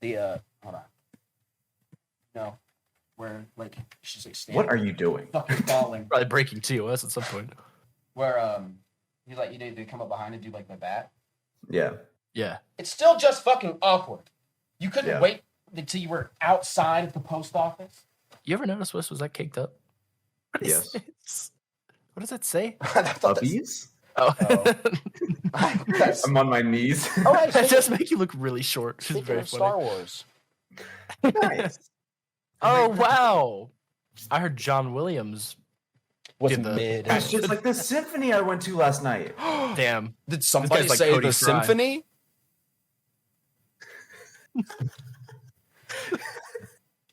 hold on. No. Where like she's like standing. What are you doing? Fucking falling. Probably breaking TOS at some point. Where he's like, you need to come up behind and do like the bat. Yeah. Yeah. It's still just fucking awkward. You couldn't wait until you were outside of the post office. You ever notice was that caked up? Yes. What does that say? Puppies? Oh. I'm on my knees. Oh, that just make you look really short. It's very funny. Star Wars. Nice. Oh wow! I heard John Williams was mid. It's just like the symphony I went to last night. Damn! Did somebody say Cody the Fry. symphony?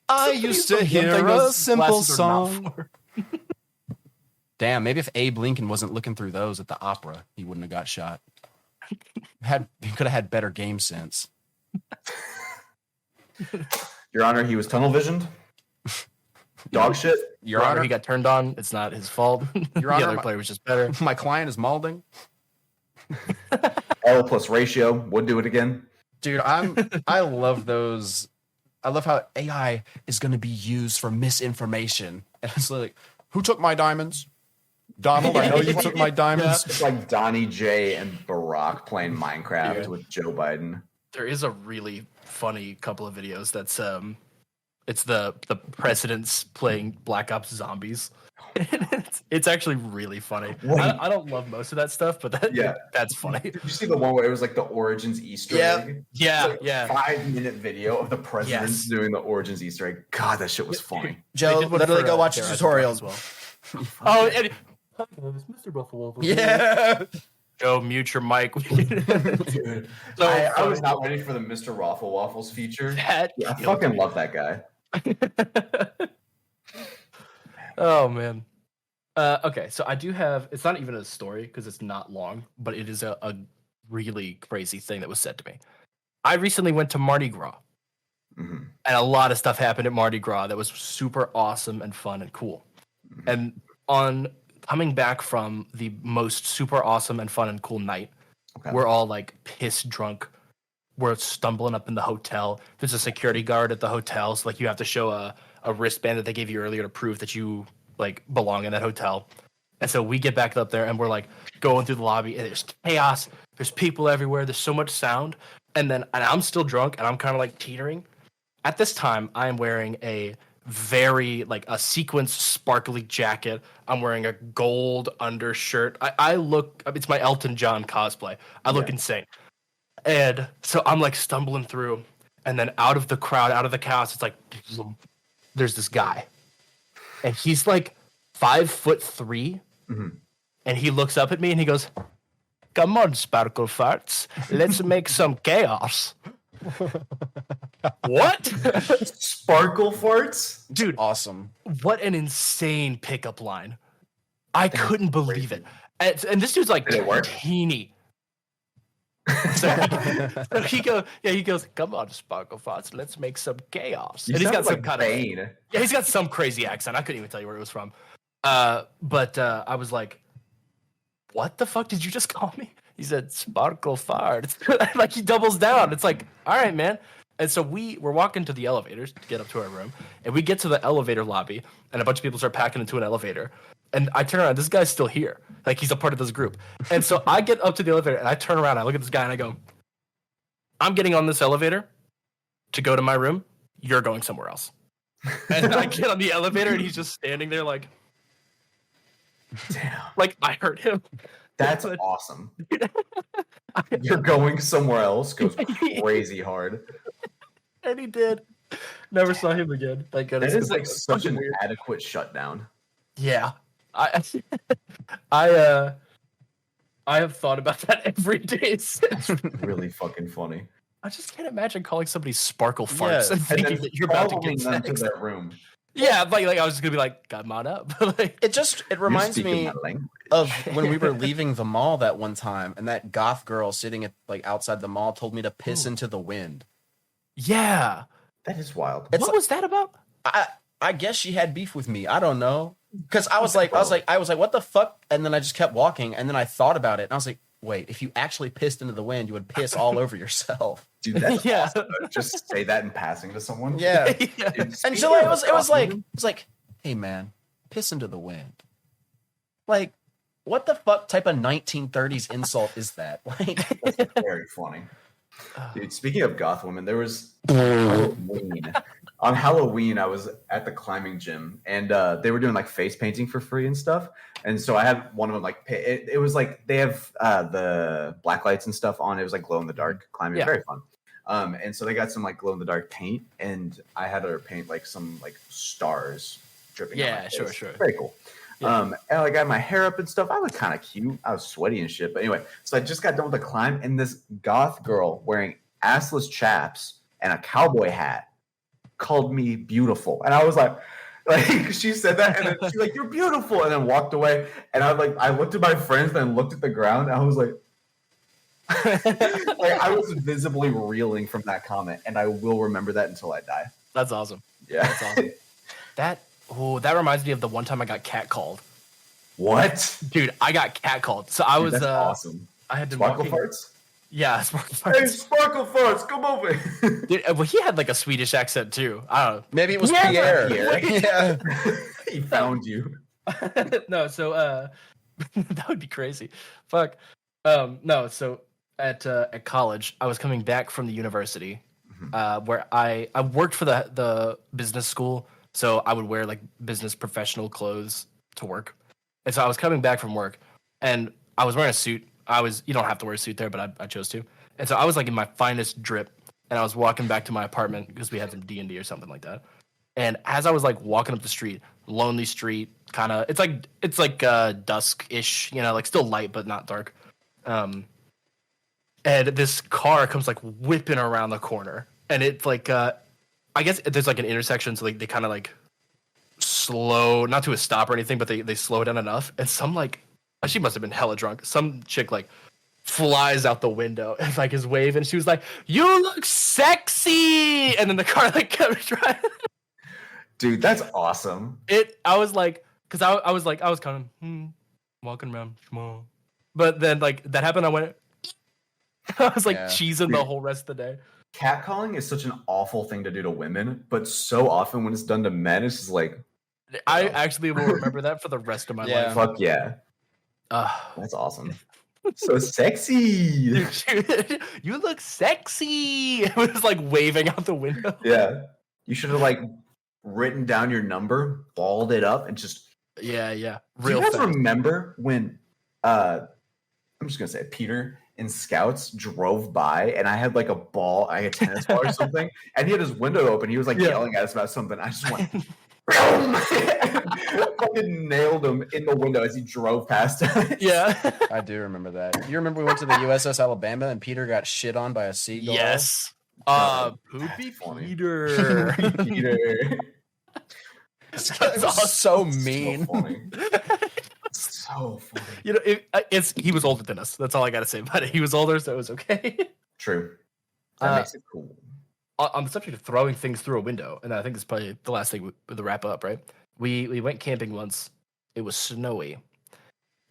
I used to hear a simple song. Damn, maybe if Abe Lincoln wasn't looking through those at the opera, he wouldn't have got shot. He could have had better game sense. Your Honor, he was tunnel visioned. Dog shit. Your Honor, he got turned on. It's not his fault. Your Honor, the other player was just better. My client is malding. L plus ratio. Would do it again. Dude, I love those. I love how AI is going to be used for misinformation. And it's like, who took my diamonds? Donald, I know you took my diamonds. It's like Donnie J and Barack playing Minecraft with Joe Biden. There is a really funny couple of videos that's It's the presidents playing Black Ops Zombies. It's actually really funny. Wait. I don't love most of that stuff, but that's funny. Did you see the one where it was like the Origins Easter egg? Yeah, It's like a 5-minute video of the presidents doing the Origins Easter egg. God, that shit was funny. Joe, literally go watch the tutorials. As well. Oh, and Mr. Buffalo. Yeah. Joe, mute your mic. Dude, I was not ready for the Mr. Raffle Waffles feature. I fucking love that guy. Oh man. Okay, so I do have. It's not even a story because it's not long, but it is a really crazy thing that was said to me. I recently went to Mardi Gras, and a lot of stuff happened at Mardi Gras that was super awesome and fun and cool. And on coming back from the most super awesome and fun and cool night, we're all like piss drunk. We're stumbling up in the hotel. There's a security guard at the hotel, so like you have to show a wristband that they gave you earlier to prove that you like belong in that hotel. And so we get back up there and we're like going through the lobby and there's chaos. There's people everywhere. There's so much sound. And I'm still drunk and I'm kind of like teetering. At this time, I am wearing a very like a sequins sparkly jacket. I'm wearing a gold undershirt. I look, it's my Elton John cosplay. I look insane. And so I'm like stumbling through, and then out of the crowd, out of the chaos, it's like there's this guy, and he's like 5'3", and he looks up at me and he goes, "Come on, Sparkle Farts, let's make some chaos." What? Sparkle Farts? Dude, Awesome. what an insane pickup line. I couldn't believe it. And this dude's like teeny. So he goes, "Come on, Sparkle Farts, let's make some chaos." And he's got some kind of he's got some crazy accent. I couldn't even tell you where it was from. But I was like, "What the fuck did you just call me?" He said, "Sparkle Farts." Like he doubles down. It's like, all right, man. And so we're walking to the elevators to get up to our room, and we get to the elevator lobby, and a bunch of people start packing into an elevator. And I turn around, this guy's still here. Like, he's a part of this group. And so I get up to the elevator, and I turn around, I look at this guy, and I go, "I'm getting on this elevator to go to my room. You're going somewhere else." And I get on the elevator, and he's just standing there like, damn. Like, I heard him. That's awesome. You're going somewhere else goes crazy hard. And he did. Never saw him again. Thank goodness. That is like such an adequate shutdown. Yeah. I have thought about that every day since. Really fucking funny. I just can't imagine calling somebody Sparkle Farts and thinking that you're about to get them sex. to their room. Yeah, like I was just gonna be like, "Come on up." Like, it reminds me of when we were leaving the mall that one time, and that goth girl sitting at like outside the mall told me to piss into the wind. Yeah, that is wild. What was that about? I guess she had beef with me. I don't know, because I was like, what the fuck? And then I just kept walking, and then I thought about it, and I was like, wait, if you actually pissed into the wind, you would piss all over yourself. Dude, that's awesome. Just say that in passing to someone. Yeah. Dude, and so it was like, hey man, piss into the wind. Like, what the fuck type of 1930s insult is that? Like, that's very funny. Dude, speaking of goth women, there was Halloween. On Halloween, I was at the climbing gym, and they were doing like face painting for free and stuff. And so I had one of them like it was like they have the black lights and stuff on. It was like glow in the dark climbing, very fun. And so they got some like glow in the dark paint, and I had her paint like some like stars dripping. Yeah, sure. Very cool. Yeah. And I got my hair up and stuff. I looked kind of cute. I was sweaty and shit. But anyway, so I just got done with the climb, and this goth girl wearing assless chaps and a cowboy hat called me beautiful. And I was like she said that, and then she's like, "You're beautiful," and then walked away. And I looked at my friends, then looked at the ground, and I was like, like I was visibly reeling from that comment, and I will remember that until I die. That's awesome. Yeah, that's awesome. That reminds me of the one time I got catcalled. What? Dude, I got catcalled. So I was that's awesome. I had been Sparkle walking. Farts? Yeah, Sparkle Farts. Hey, Sparkle Farts, come over. Dude, well, he had like a Swedish accent too. I don't know. Maybe it was Pierre. Yeah. He found you. No, so that would be crazy. Fuck. No, so at college, I was coming back from the university, where I worked for the business school, so I would wear like business professional clothes to work. And so I was coming back from work, and I was wearing a suit. You don't have to wear a suit there, but I chose to. And so I was like in my finest drip, and I was walking back to my apartment because we had some D&D or something like that. And as I was like walking up the street, lonely street, kind of, it's like dusk-ish, you know, like still light but not dark. And this car comes like whipping around the corner, and it's like I guess there's like an intersection, so like they kind of like slow, not to a stop or anything, but they slow down enough, and some like she must have been hella drunk. Some chick like flies out the window and like is waving. She was like, "You look sexy," and then the car like kept driving. Dude, that's awesome. I was like, because I was kind of walking around small, but then like that happened. I went. I was like cheesing the whole rest of the day. Catcalling is such an awful thing to do to women, but so often when it's done to men, it's just like. I actually will remember that for the rest of my life. Fuck yeah. That's awesome. So sexy. You look sexy. It was like waving out the window. Yeah. You should have like written down your number, balled it up, and just. Yeah. Do you guys remember when I'm just gonna say Peter in Scouts drove by and I had like a tennis ball or something, and he had his window open. He was like yelling at us about something. I just went fucking nailed him in the window as he drove past us. Yeah. I do remember that. You remember we went to the USS Alabama and Peter got shit on by a seagull? Yes. Poopy Peter. Peter. It was so mean. So funny. You know, he was older than us. That's all I gotta say about it. He was older, so it was okay. True. That makes it cool. On the subject of throwing things through a window, and I think this is probably the last thing with the wrap up, right? We went camping once. It was snowy,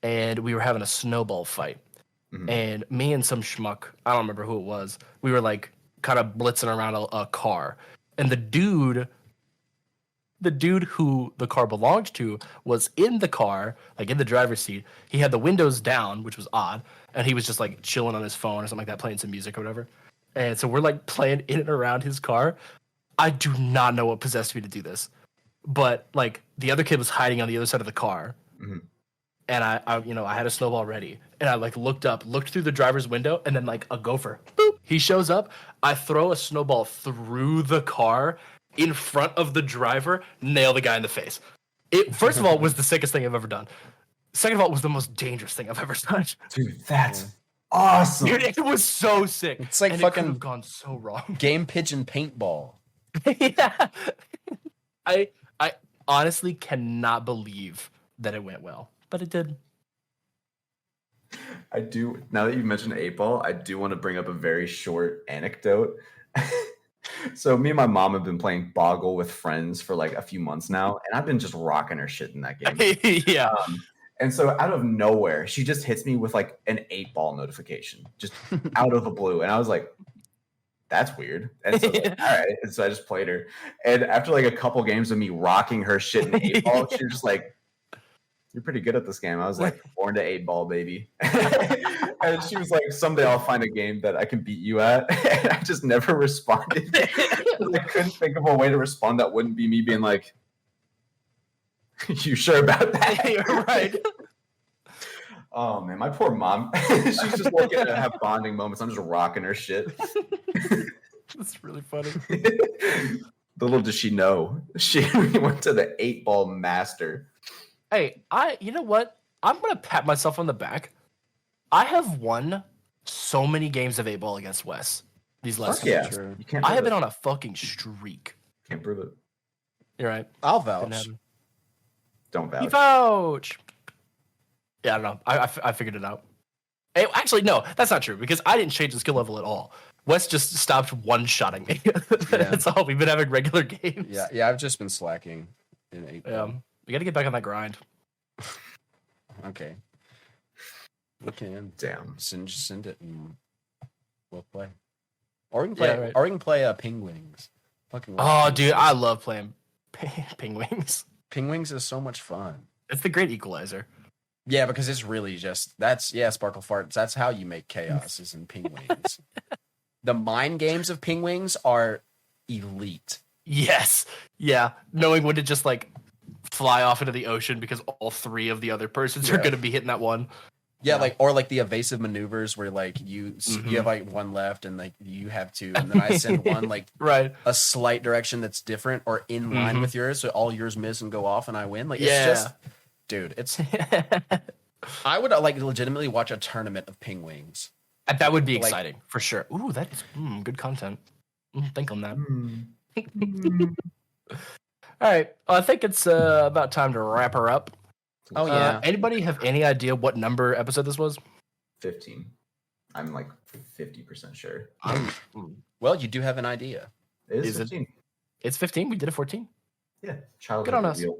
and we were having a snowball fight. Mm-hmm. And me and some schmuck, I don't remember who it was, we were like kind of blitzing around a car, and the dude who the car belonged to was in the car, like in the driver's seat. He had the windows down, which was odd, and he was just like chilling on his phone or something like that, playing some music or whatever. And so we're like playing in and around his car. I do not know what possessed me to do this, but like the other kid was hiding on the other side of the car, and I had a snowball ready, and I like looked through the driver's window, and then like a gopher, boop, he shows up. I throw a snowball through the car in front of the driver, nail the guy in the face. It first of all was the sickest thing I've ever done. Second of all, it was the most dangerous thing I've ever done. Dude, that's awesome. Dude, it was so sick. It's like and fucking it could have gone so wrong. Game pigeon paintball. Yeah. I honestly cannot believe that it went well, but it did. I do. Now that you mentioned 8-ball, I do want to bring up a very short anecdote. So me and my mom have been playing Boggle with friends for like a few months now, and I've been just rocking her shit in that game. Yeah. And so out of nowhere, she just hits me with like an 8-ball notification, just out of the blue. And I was like, that's weird. And so all right. And so I just played her. And after like a couple games of me rocking her shit in 8-ball, she was just like, you're pretty good at this game. I was like, born to 8-ball, baby. And she was like, someday I'll find a game that I can beat you at. And I just never responded. I couldn't think of a way to respond that wouldn't be me being like, you sure about that? You're right. Oh man, my poor mom. She's just looking to have bonding moments. I'm just rocking her shit. That's really funny. Little does she know, she went to the 8-ball master. Hey, you know what? I'm gonna pat myself on the back. I have won so many games of 8-ball against Wes these last Fuck yeah. years. You can't I have been on a fucking streak. Can't prove it. You're right. I'll vouch. Don't vouch. You vouch. Yeah, I don't know. I figured it out. Hey, actually, no, that's not true because I didn't change the skill level at all. Wes just stopped one-shotting me. That's all. We've been having regular games. Yeah. I've just been slacking in 8-ball. We got to get back on that grind. Okay. We can. Damn. Just send it and we'll play. Or we can play. Yeah, right. Or we can play Pingwings. Fucking. Oh, dude, I love playing Pingwings. Pingwings is so much fun. It's the great equalizer. Yeah, because it's really just Sparkle Farts. That's how you make chaos is in Pingwings. The mind games of Pingwings are elite. Yes. Yeah. Knowing when to just like fly off into the ocean because all 3 of the other persons are Yeah. going to be hitting that one. Yeah, Yeah. like or like the evasive maneuvers where like you have like one left and like you have 2, and then I send one like Right. a slight direction that's different or in line with yours, so all yours miss and go off, and I win. Like it's Yeah. just, dude, it's. I would like legitimately watch a tournament of Pingwings. That would be Like- exciting for sure. Ooh, that is good content. Think on that. All right. Well, I think it's about time to wrap her up. Oh yeah, Anybody have any idea what number episode this was? 15. I'm like 50% sure. well, you do have an idea. It Is is it? 15. It's 15. We did a 14. Yeah. Childhood Good on us. reveal.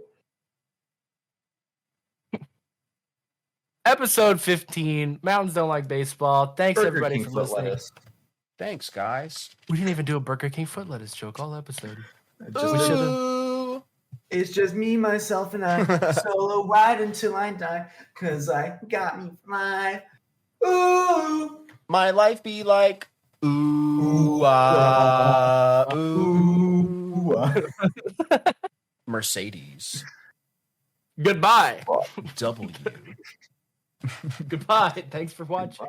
Episode 15. Mountains don't like baseball. Thanks Burger everybody King for foot listening. lettuce. Thanks, guys. We didn't even do a Burger King foot lettuce joke all episode. Just- We should've. Ooh. It's just me, myself, and I. Solo ride until I die. Cause I got me fly. Ooh. My life be like ooh ooh. Mercedes Goodbye. W. Goodbye. Thanks for watching.